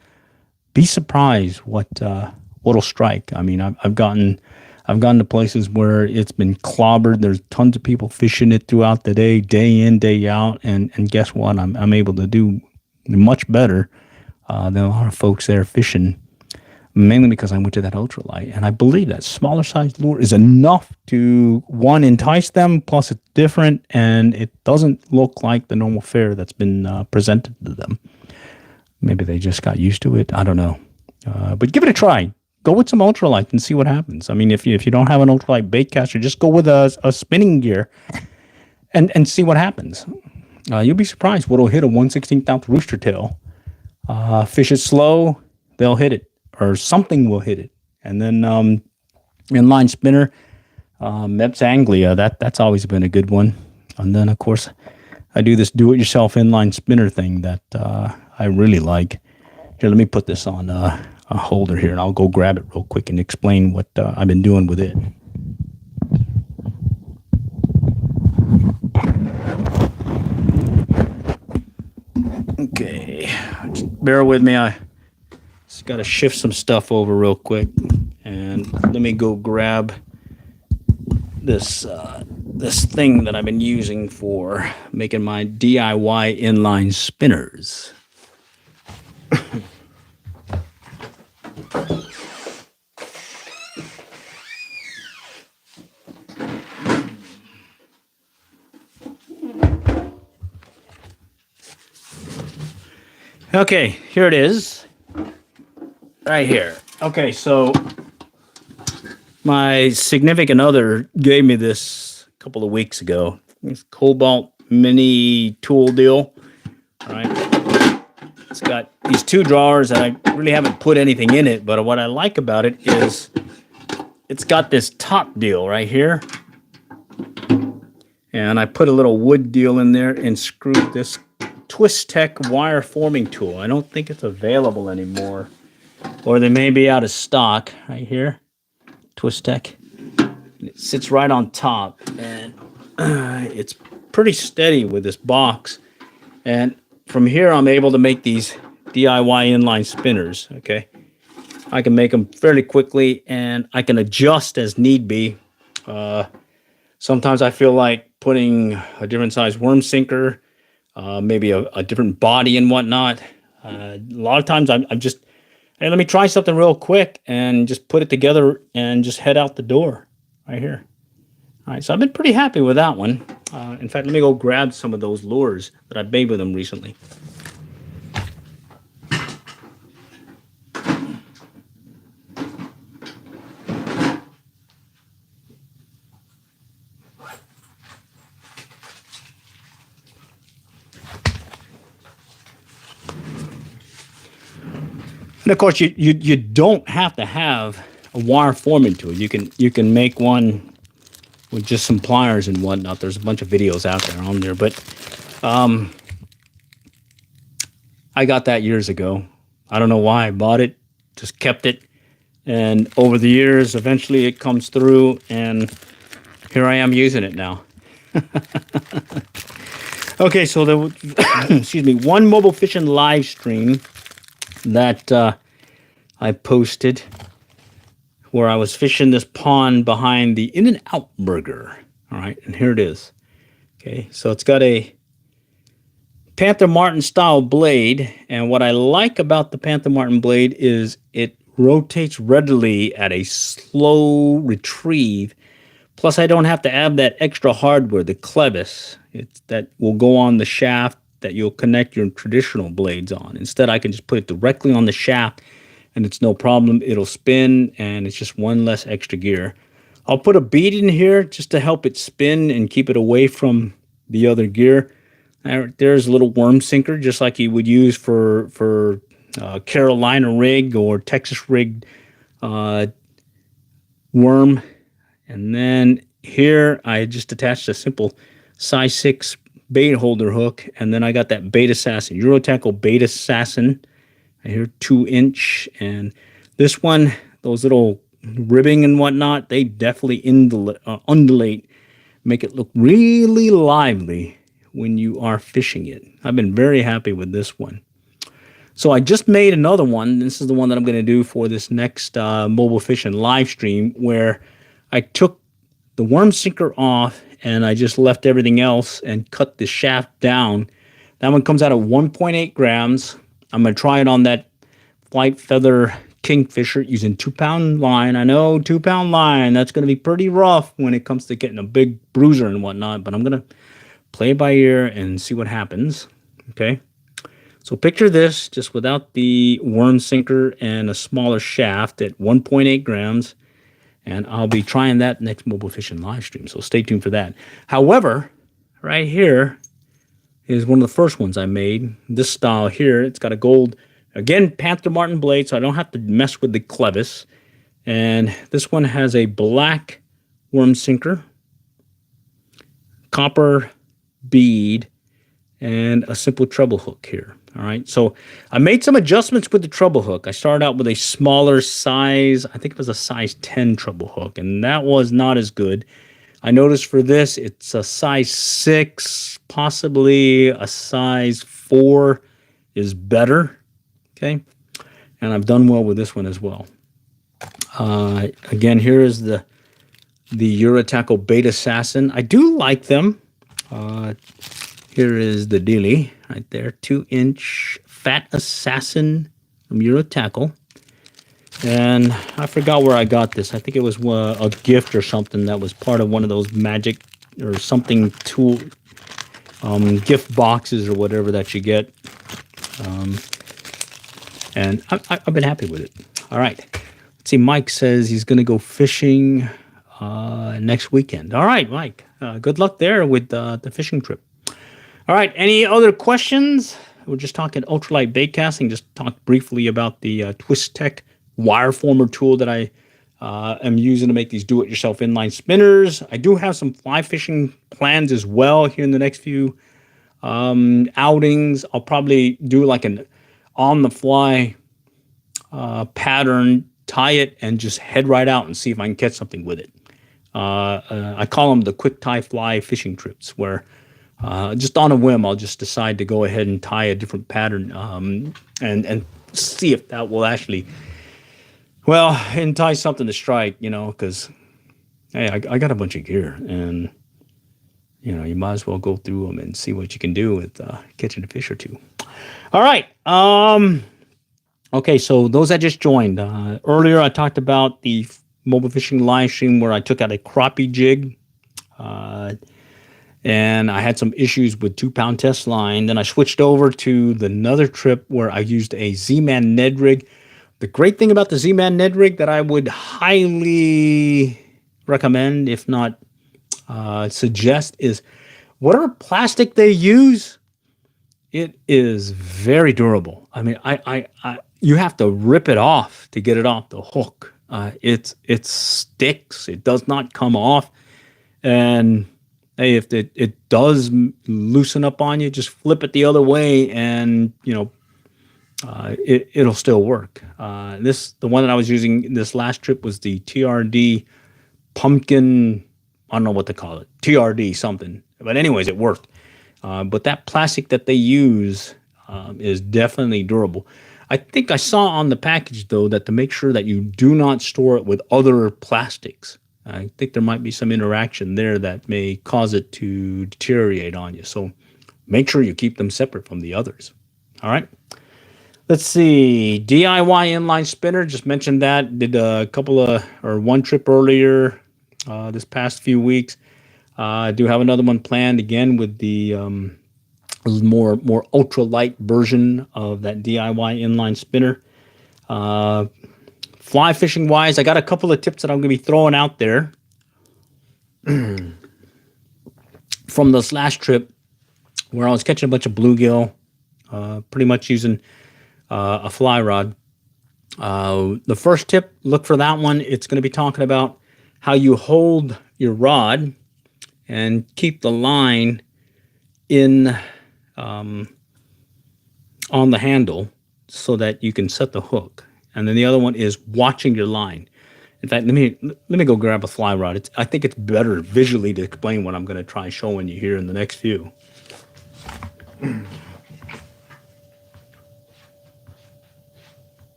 be surprised what'll strike. I mean, I've gotten to places where it's been clobbered. There's tons of people fishing it throughout the day in, day out, and guess what? I'm able to do much better than a lot of folks there fishing, mainly because I went to that ultralight. And I believe that smaller sized lure is enough to, one, entice them, plus it's different, and it doesn't look like the normal fare that's been presented to them. Maybe they just got used to it. I don't know. But give it a try. Go with some ultralight and see what happens. I mean, if you don't have an ultralight bait caster, just go with a spinning gear and see what happens. You'll be surprised what'll hit a 1/16 ounce rooster tail. Fish it slow, they'll hit it, or something will hit it. And then inline spinner, Mepps Anglia, that's always been a good one. And then, of course, I do this do-it-yourself inline spinner thing that I really like. Here, let me put this on a holder here, and I'll go grab it real quick and explain what I've been doing with it. Okay, just bear with me. I just got to shift some stuff over real quick, and let me go grab this thing that I've been using for making my DIY inline spinners. Okay, here it is. Right here. Okay, so my significant other gave me this a couple of weeks ago. This Cobalt mini tool deal. All right. It's got these two drawers, and I really haven't put anything in it, but what I like about it is it's got this top deal right here. And I put a little wood deal in there and screwed this Twist Tech wire forming tool. I don't think it's available anymore, or they may be out of stock. Right here, Twist Tech. It sits right on top, and it's pretty steady with this box. And from here, I'm able to make these DIY inline spinners. Okay, I can make them fairly quickly, and I can adjust as need be. Sometimes I feel like putting a different size worm sinker, maybe a different body and whatnot. A lot of times I'm just, hey, let me try something real quick and just put it together and just head out the door right here. All right, so I've been pretty happy with that one. In fact, let me go grab some of those lures that I've made with them recently. And of course, you don't have to have a wire forming tool. You can make one with just some pliers and whatnot. There's a bunch of videos out there on there, but I got that years ago. I don't know why I bought it, just kept it. And over the years, eventually it comes through, and here I am using it now. Okay, so the excuse me, one mobile fishing live stream that I posted where I was fishing this pond behind the In-N-Out Burger. All right, and here it is. Okay, so it's got a Panther Martin style blade, and what I like about the Panther Martin blade is it rotates readily at a slow retrieve. Plus, I don't have to add that extra hardware, the clevis, that will go on the shaft that you'll connect your traditional blades on. Instead, I can just put it directly on the shaft, and it's no problem. It'll spin, and it's just one less extra gear. I'll put a bead in here just to help it spin and keep it away from the other gear. There's a little worm sinker, just like you would use for Carolina rig or Texas rig worm. And then here I just attached a simple size 6 bait holder hook, and then I got that Bait Assassin, Eurotackle Bait Assassin. I hear 2-inch, and this one, those little ribbing and whatnot, they definitely undulate, make it look really lively when you are fishing it. I've been very happy with this one. So I just made another one. This is the one that I'm going to do for this next mobile fishing live stream, where I took the worm sinker off and I just left everything else and cut the shaft down. That one comes out at 1.8 grams. I'm going to try it on that Flight Feather Kingfisher using 2-pound line. I know, 2-pound line, that's going to be pretty rough when it comes to getting a big bruiser and whatnot, but I'm going to play it by ear and see what happens. Okay, so picture this just without the worm sinker and a smaller shaft at 1.8 grams, and I'll be trying that next mobile fishing live stream, so stay tuned for that. However, right here is one of the first ones I made. This style here, it's got a gold, again, Panther Martin blade, so I don't have to mess with the clevis. And this one has a black worm sinker, copper bead, and a simple treble hook here. All right, so I made some adjustments with the treble hook. I started out with a smaller size, I think it was a size 10 treble hook, and that was not as good. I noticed for this, it's a size 6, possibly a size 4 is better, okay? And I've done well with this one as well. Again, here is the Eurotackle Bait Assassin. I do like them. Here is the dealie right there, 2-inch Fat Assassin from Eurotackle. And I forgot where I got this. I think it was a gift or something that was part of one of those magic or something tool gift boxes or whatever that you get. And I've been happy with it. All right. Let's see, Mike says he's going to go fishing next weekend. All right, Mike. Good luck there with the fishing trip. All right, any other questions? We're just talking ultralight bait casting. Just talked briefly about the Twist Tech wire former tool that I am using to make these do-it-yourself inline spinners. I do have some fly fishing plans as well here in the next few outings. I'll probably do like an on-the-fly pattern, tie it, and just head right out and see if I can catch something with it. I call them the quick tie fly fishing trips, where just on a whim, I'll just decide to go ahead and tie a different pattern and see if that will actually, well, entice something to strike, you know, because, hey, I got a bunch of gear, and, you know, you might as well go through them and see what you can do with catching a fish or two. All right. Okay, so those that just joined, earlier I talked about the mobile fishing live stream where I took out a crappie jig, and I had some issues with 2-pound test line. Then I switched over to another trip where I used a Z-Man Ned rig. The great thing about the Z-Man Ned rig that I would highly recommend, if not suggest, is whatever plastic they use, it is very durable. I mean, you have to rip it off to get it off the hook. It sticks. It does not come off. And hey, if it does loosen up on you, just flip it the other way and, you know, it'll still work. The one that I was using this last trip was the TRD pumpkin. I don't know what to call it, TRD something. But anyways, it worked. But that plastic that they use is definitely durable. I think I saw on the package though that to make sure that you do not store it with other plastics. I think there might be some interaction there that may cause it to deteriorate on you. So make sure you keep them separate from the others. All right. Let's see. DIY inline spinner. Just mentioned that. Did a couple of, or one trip earlier this past few weeks. I do have another one planned again with the more ultralight version of that DIY inline spinner. Fly fishing wise, I got a couple of tips that I'm going to be throwing out there from this last trip where I was catching a bunch of bluegill, pretty much using a fly rod. The first tip, look for that one. It's going to be talking about how you hold your rod and keep the line in on the handle so that you can set the hook. And then the other one is watching your line. In fact, let me go grab a fly rod. I think it's better visually to explain what I'm going to try showing you here in the next few.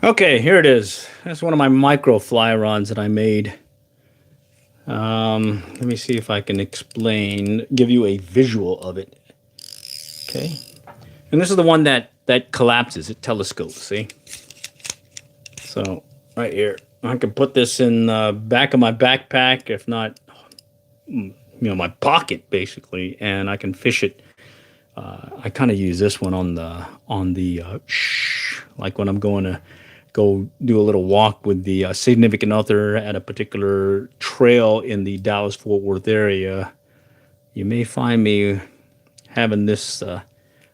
Okay, here it is. That's one of my micro fly rods that I made. Let me see if I can give you a visual of it. Okay. And this is the one that collapses. It telescopes, see? So, right here. I can put this in the back of my backpack, if not, my pocket, basically, and I can fish it. I kind of use this one on the like when I'm going to go do a little walk with the significant other at a particular trail in the Dallas-Fort Worth area. You may find me having this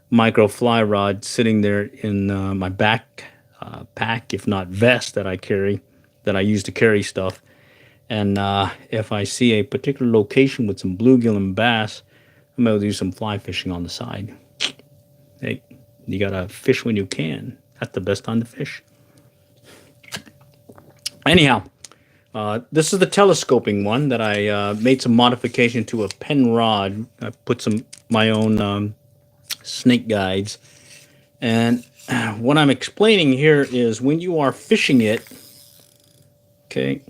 micro fly rod sitting there in my back pack, if not vest that I carry, that I use to carry stuff. And if I see a particular location with some bluegill and bass, I'm able to do some fly fishing on the side. Hey, you gotta fish when you can. That's the best time to fish. Anyhow, this is the telescoping one that I made some modification to a pen rod. I put my own snake guides. And what I'm explaining here is when you are fishing it, okay,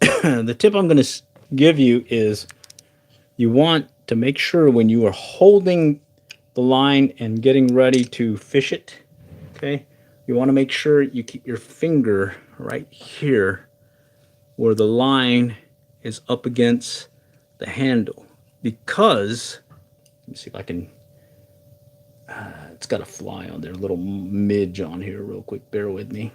the tip I'm going to give you is you want to make sure when you are holding the line and getting ready to fish it, okay, you want to make sure you keep your finger right here where the line is up against the handle, because, let me see if I can, it's got a fly on there, a little midge on here real quick, bear with me.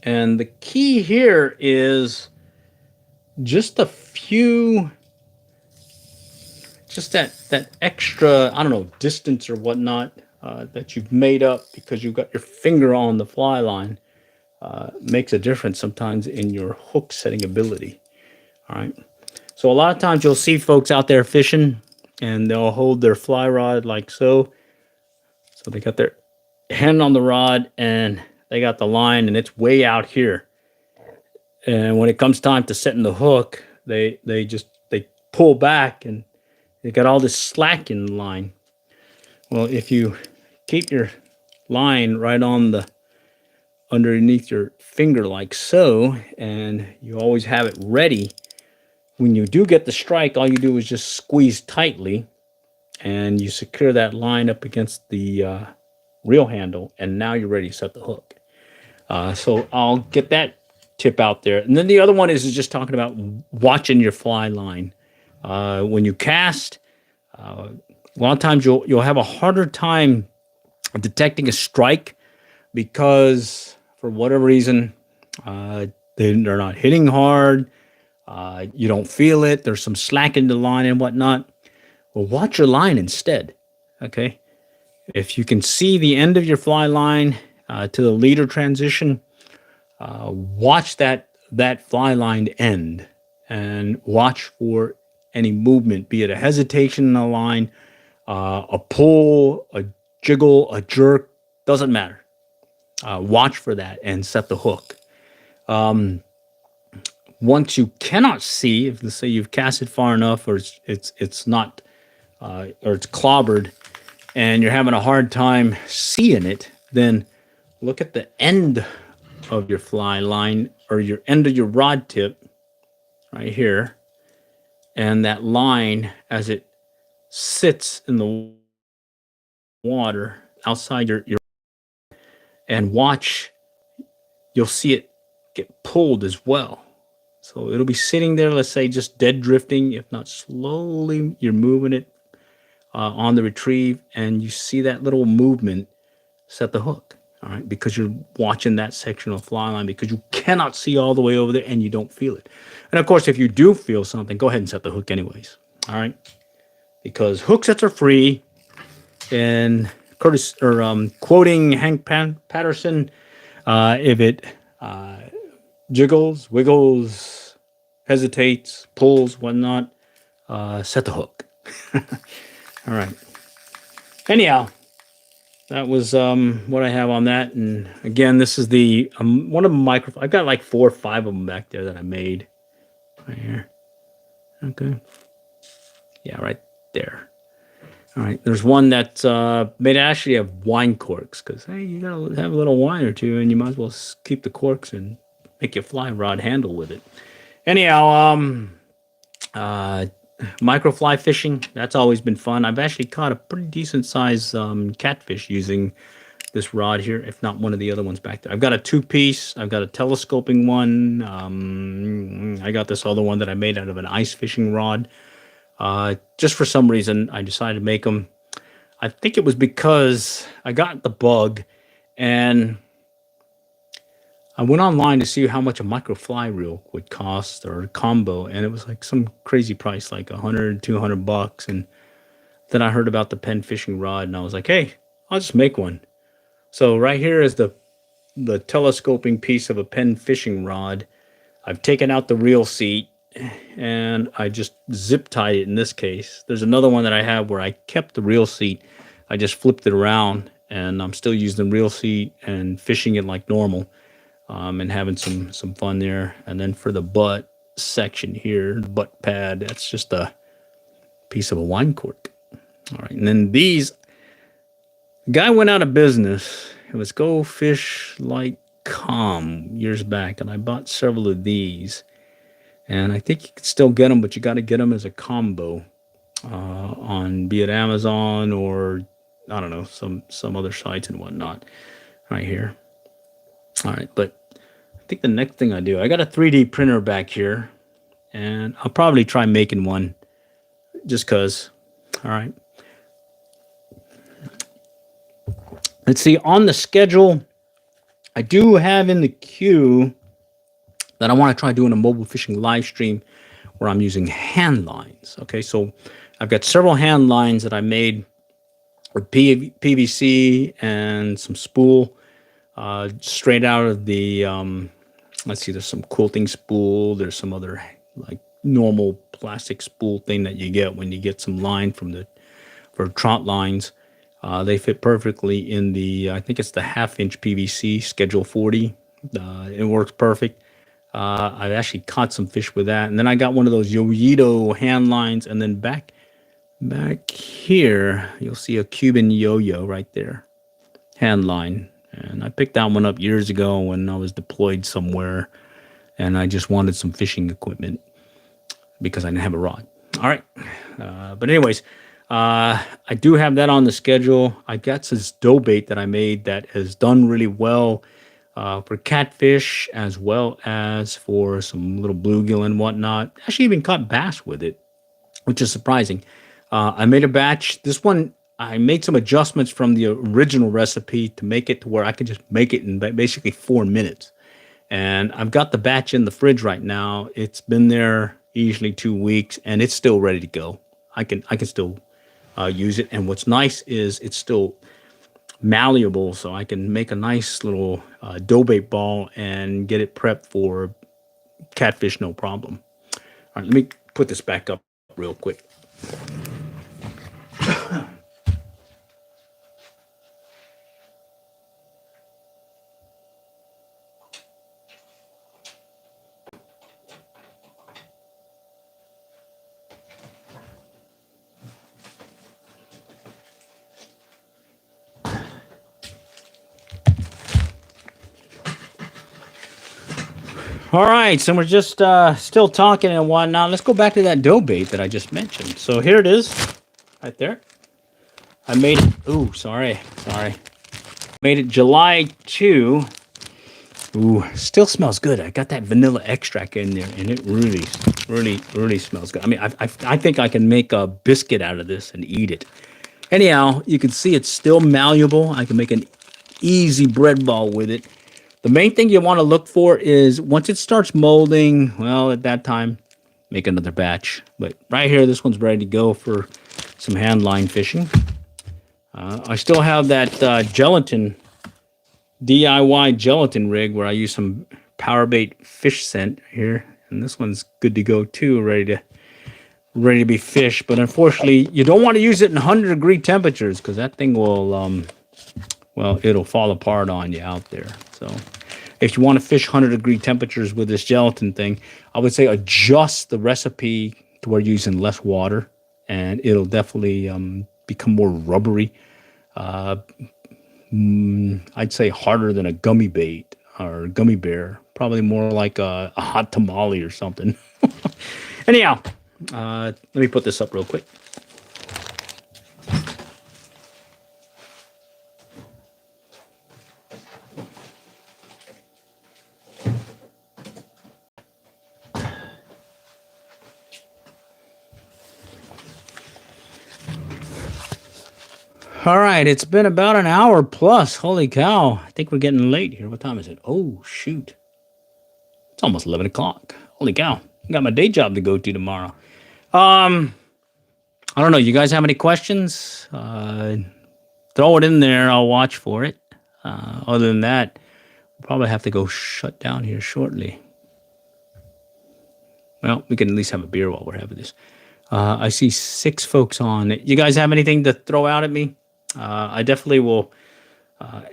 And the key here is just a few, just that extra, I don't know, distance or whatnot that you've made up because you've got your finger on the fly line makes a difference sometimes in your hook setting ability. All right. So a lot of times you'll see folks out there fishing and they'll hold their fly rod like so. So they got their hand on the rod and they got the line and it's way out here. And when it comes time to setting the hook, they pull back and they got all this slack in the line. Well, if you keep your line right on the underneath your finger like so, and you always have it ready, when you do get the strike, all you do is just squeeze tightly and you secure that line up against the reel handle, and now you're ready to set the hook. So I'll get that tip out there. And then the other one is just talking about watching your fly line. When you cast, a lot of times you'll have a harder time detecting a strike because for whatever reason, they're not hitting hard. You don't feel it. There's some slack in the line and whatnot. Well, watch your line instead. Okay. If you can see the end of your fly line to the leader transition, watch that fly line end and watch for any movement, be it a hesitation in the line, a pull, a jiggle, a jerk, doesn't matter. Watch for that and set the hook. Once you cannot see, if let's say you've cast it far enough, or it's not, or it's clobbered, and you're having a hard time seeing it, then look at the end of your fly line or your end of your rod tip right here, and that line as it sits in the water outside your and watch, you'll see it get pulled as well. So it'll be sitting there, let's say, just dead drifting. If not slowly, you're moving it on the retrieve, and you see that little movement, set the hook. All right, because you're watching that section of fly line because you cannot see all the way over there and you don't feel it. And of course, if you do feel something, go ahead and set the hook anyways. All right, because hook sets are free. And Curtis, or quoting Hank Patterson, if it jiggles, wiggles, hesitates, pulls, whatnot, set the hook. All right. Anyhow, that was what I have on that. And again, this is the one of the micro. I've got like 4 or 5 of them back there that I made right here. Okay. Yeah, right there. All right. There's one that's made actually of wine corks because, hey, you got to have a little wine or two and you might as well keep the corks and make your fly rod handle with it. Anyhow, microfly fishing, that's always been fun. I've actually caught a pretty decent size catfish using this rod here, if not one of the other ones back there. I've got a 2-piece. I've got a telescoping one. I got this other one that I made out of an ice fishing rod. Just for some reason, I decided to make them. I think it was because I got the bug and I went online to see how much a microfly reel would cost or a combo, and it was like some crazy price, like $100-$200. And then I heard about the pen fishing rod, and I was like, hey, I'll just make one. So right here is the telescoping piece of a pen fishing rod. I've taken out the reel seat, and I just zip tied it in this case. There's another one that I have where I kept the reel seat. I just flipped it around, and I'm still using the reel seat and fishing it like normal. And having some fun there. And then for the butt section here, the butt pad, that's just a piece of a wine cork. All right, and then these, the guy went out of business. It was Go Fish Like Com years back, and I bought several of these. And I think you can still get them, but you got to get them as a combo on be it Amazon or I don't know, some other sites and whatnot. Right here. All right, but I think the next thing I do, I got a 3D printer back here, and I'll probably try making one just because. All right. Let's see, on the schedule, I do have in the queue that I want to try doing a mobile fishing live stream where I'm using hand lines. Okay, so I've got several hand lines that I made with PVC and some spool. Straight out of the let's see, there's some quilting spool, there's some other like normal plastic spool thing that you get when you get some line for trout lines. They fit perfectly in the I think it's the 1/2-inch PVC schedule 40. It works perfect. I've actually caught some fish with that, and then I got one of those Yoyito hand lines, and then back here you'll see a Cuban yo-yo right there, hand line. And I picked that one up years ago when I was deployed somewhere, and I just wanted some fishing equipment because I didn't have a rod. All right. But anyways, I do have that on the schedule. I got this dough bait that I made that has done really well for catfish as well as for some little bluegill and whatnot. Actually even caught bass with it, which is surprising. I made a batch. This one, I made some adjustments from the original recipe to make it to where I could just make it in basically 4 minutes. And I've got the batch in the fridge right now. It's been there easily 2 weeks, and it's still ready to go. I can still use it. And what's nice is it's still malleable, so I can make a nice little dough bait ball and get it prepped for catfish, no problem. All right, let me put this back up real quick. All right, so we're just still talking and whatnot. Let's go back to that dough bait that I just mentioned. So here it is, right there. I made it. Ooh, sorry. Made it July 2. Ooh, still smells good. I got that vanilla extract in there, and it really smells good. I mean, I think I can make a biscuit out of this and eat it. Anyhow, you can see it's still malleable. I can make an easy bread ball with it. The main thing you want to look for is once it starts molding, well, at that time, make another batch. But right here, this one's ready to go for some hand line fishing. I still have that gelatin, DIY gelatin rig where I use some power bait fish scent here. And this one's good to go too, ready to be fished. But unfortunately, you don't want to use it in 100-degree temperatures because that thing will, well, it'll fall apart on you out there. So if you want to fish 100-degree temperatures with this gelatin thing, I would say adjust the recipe to where you're using less water, and it'll definitely become more rubbery. I'd say harder than a gummy bait or gummy bear. Probably more like a hot tamale or something. Anyhow, let me put this up real quick. All right, it's been about an hour plus. Holy cow. I think we're getting late here. What time is it? Oh, shoot. It's almost 11 o'clock. Holy cow. I got my day job to go to tomorrow. I don't know. You guys have any questions? Throw it in there. I'll watch for it. Other than that, we'll probably have to go shut down here shortly. Well, we can at least have a beer while we're having this. I see 6 folks on. You guys have anything to throw out at me? I definitely will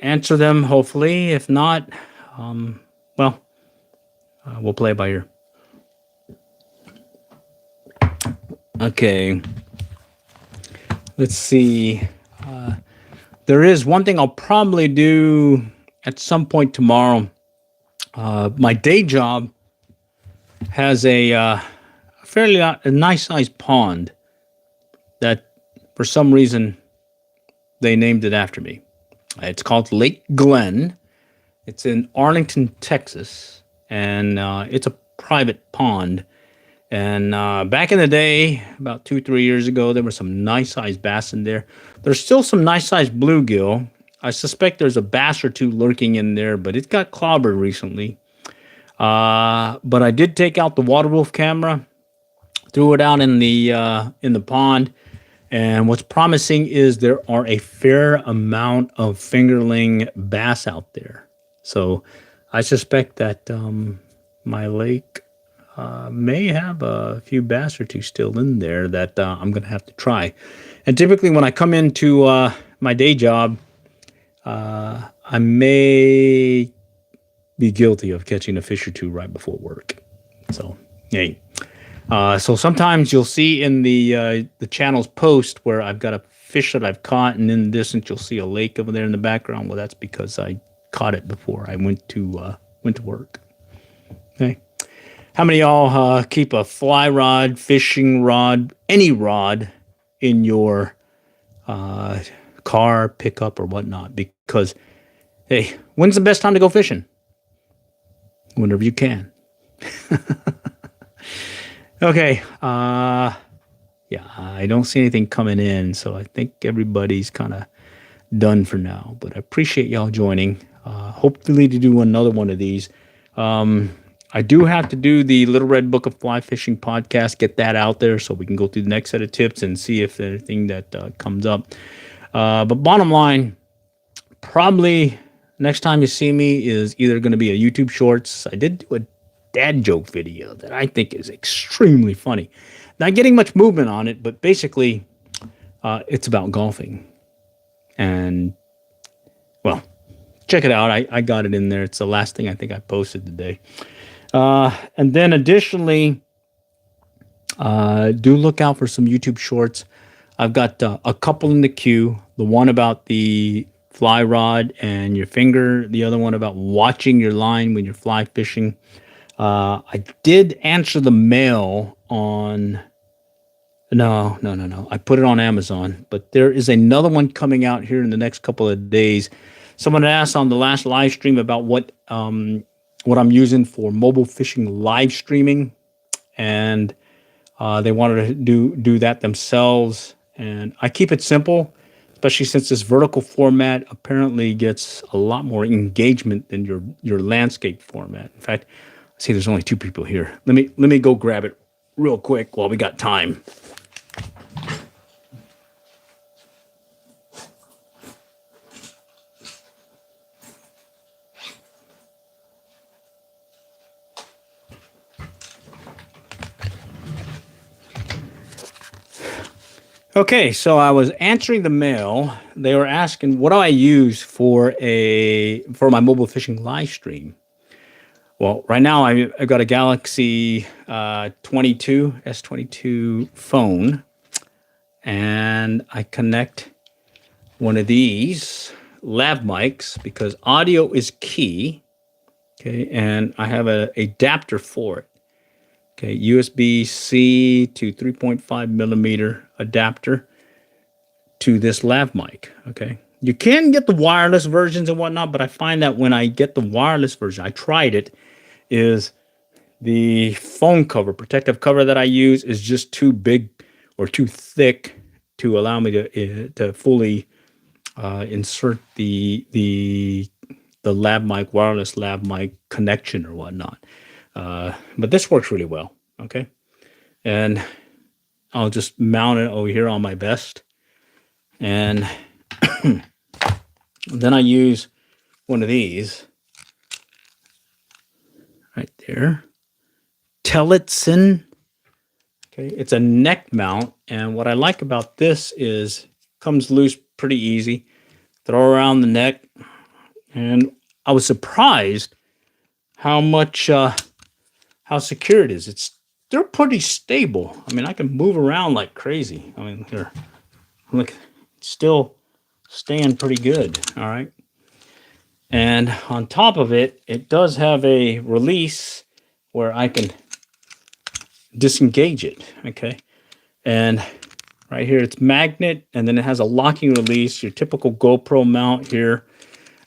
answer them, hopefully. If not, well, we'll play it by ear. Okay. Let's see. There is one thing I'll probably do at some point tomorrow. My day job has a fairly nice-sized pond that, for some reason, they named it after me. It's called Lake Glen. It's in Arlington, Texas, and it's a private pond. And back in the day, about 2-3 years ago, there were some nice-sized bass in there. There's still some nice-sized bluegill. I suspect there's a bass or two lurking in there, but it got clobbered recently. But I did take out the water wolf camera, threw it out in the pond. And what's promising is there are a fair amount of fingerling bass out there. So I suspect that my lake may have a few bass or two still in there that I'm going to have to try. And typically when I come into my day job, I may be guilty of catching a fish or two right before work. So, hey. So sometimes you'll see in the channel's post where I've got a fish that I've caught, and in the distance you'll see a lake over there in the background. Well, that's because I caught it before I went to work. Okay. How many of y'all keep a fly rod, fishing rod, any rod in your car, pickup, or whatnot? Because, hey, when's the best time to go fishing? Whenever you can. Okay, yeah, I don't see anything coming in, so I think everybody's kind of done for now. But I appreciate y'all joining. Hopefully to do another one of these. I do have to do the Little Red Book of Fly Fishing podcast, get that out there so we can go through the next set of tips and see if there's anything that comes up. But bottom line, probably next time you see me is either going to be a YouTube Shorts. I did do a dad joke video that I think is extremely funny. Not getting much movement on it, but basically it's about golfing. And, well, check it out. I got it in there. It's the last thing I think I posted today. And then additionally, do look out for some YouTube Shorts. I've got a couple in the queue. The one about the fly rod and your finger. The other one about watching your line when you're fly fishing. I did answer the mail on... No. I put it on Amazon. But there is another one coming out here in the next couple of days. Someone asked on the last live stream about what I'm using for mobile fishing live streaming. And they wanted to do that themselves. And I keep it simple, especially since this vertical format apparently gets a lot more engagement than your landscape format. In fact, I see there's only 2 people here. Let me go grab it real quick while we got time. Okay, so I was answering the mail. They were asking, what do I use for my mobile fishing live stream? Well, right now I've got a Galaxy S22 phone, and I connect one of these lav mics because audio is key. Okay, and I have an adapter for it. Okay, USB-C to 3.5 millimeter adapter to this lav mic. Okay, you can get the wireless versions and whatnot, but I find that when I get the wireless version, I tried it, is the phone cover, protective cover that I use is just too big or too thick to allow me to fully insert the lav mic, wireless lav mic connection or whatnot. But this works really well, okay? And I'll just mount it over here on my vest. And then I use one of these right there. Tellitson. Okay, it's a neck mount. And what I like about this is it comes loose pretty easy. Throw around the neck. And I was surprised how much... how secure it is. They're pretty stable. I mean, I can move around like crazy. I mean, here, look, it's still staying pretty good. All right. And on top of it, it does have a release where I can disengage it. Okay. And right here, it's magnet, and then it has a locking release, your typical GoPro mount here.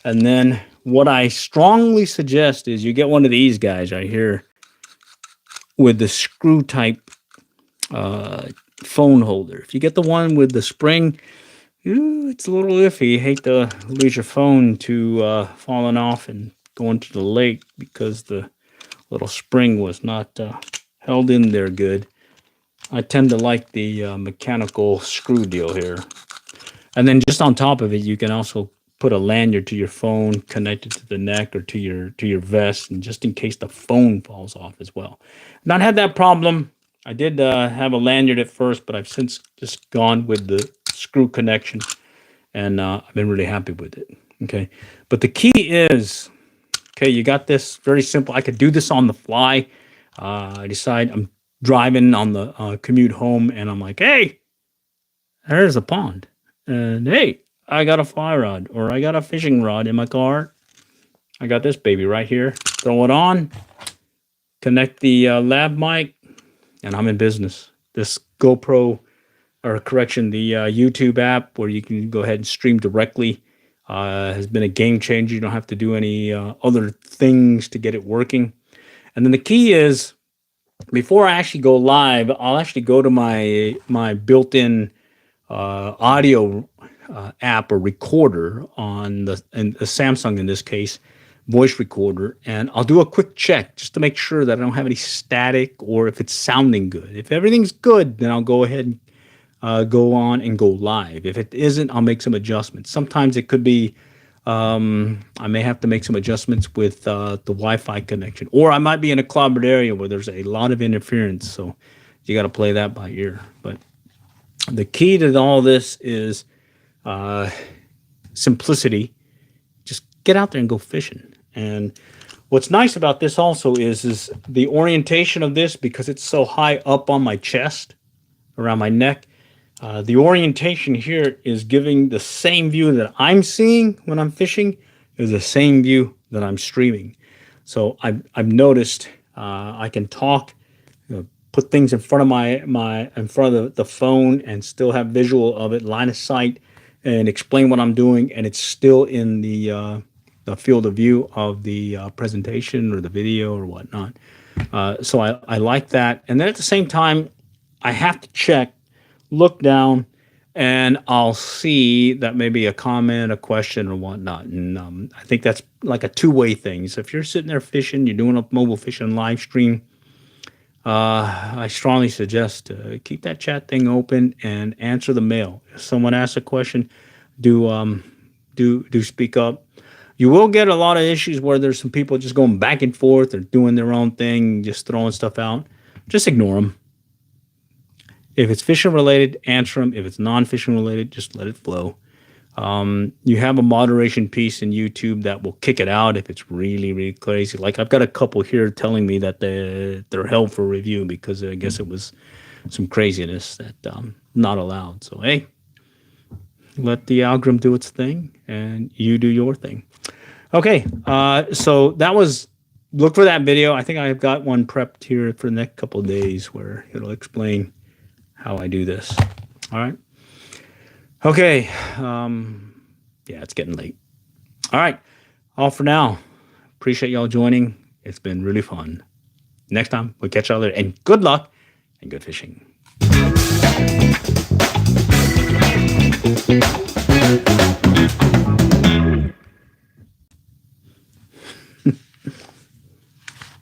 And then what I strongly suggest is you get one of these guys right here, with the screw type phone holder. If you get the one with the spring, it's a little iffy. You hate to lose your phone to falling off and going to the lake because the little spring was not held in there good. I tend to like the mechanical screw deal here. And then just on top of it, you can also put a lanyard to your phone connected to the neck or to your vest, and just in case the phone falls off as well. Not had that problem. I did have a lanyard at first, but I've since just gone with the screw connection, and I've been really happy with it. Okay, but the key is, okay, you got this very simple. I could do this on the fly. I decide I'm driving on the commute home, and I'm like, hey, there's a pond, and hey, I got a fly rod or I got a fishing rod in my car. I got this baby right here. Throw it on, connect the lav mic, and I'm in business. This GoPro, or correction, the YouTube app where you can go ahead and stream directly has been a game changer. You don't have to do any other things to get it working. And then the key is, before I actually go live, I'll actually go to my built-in audio app or recorder on the Samsung in this case, voice recorder, and I'll do a quick check just to make sure that I don't have any static or if it's sounding good. If everything's good, then I'll go ahead and go on and go live. If it isn't, I'll make some adjustments. Sometimes it could be I may have to make some adjustments with the Wi-Fi connection, or I might be in a clobbered area where there's a lot of interference. So you got to play that by ear. But the key to all this is simplicity. Just get out there and go fishing. And what's nice about this also is the orientation of this, because it's so high up on my chest, around my neck. The orientation here is giving the same view that I'm seeing when I'm fishing is the same view that I'm streaming. So I've noticed I can talk, put things in front of the phone and still have visual of it, line of sight, and explain what I'm doing, and it's still in the field of view of the presentation or the video or whatnot. So I like that. And then at the same time, I have to check, look down, and I'll see that maybe a comment, a question, or whatnot. And I think that's like a two-way thing. So if you're sitting there fishing, you're doing a mobile fishing live stream, I strongly suggest keep that chat thing open and answer the mail. If someone asks a question, do speak up. You will get a lot of issues where there's some people just going back and forth or doing their own thing, just throwing stuff out. Just ignore them. If it's fishing related, answer them. If it's non-fishing related, just let it flow. You have a moderation piece in YouTube that will kick it out if it's really, really crazy. Like I've got a couple here telling me that they're held for review because I guess it was some craziness that not allowed. So, hey, let the algorithm do its thing and you do your thing. Okay, so that was, look for that video. I think I've got one prepped here for the next couple of days where it'll explain how I do this. All right. Okay. Yeah, it's getting late. All right. All for now. Appreciate y'all joining. It's been really fun. Next time, we'll catch y'all later. And good luck and good fishing.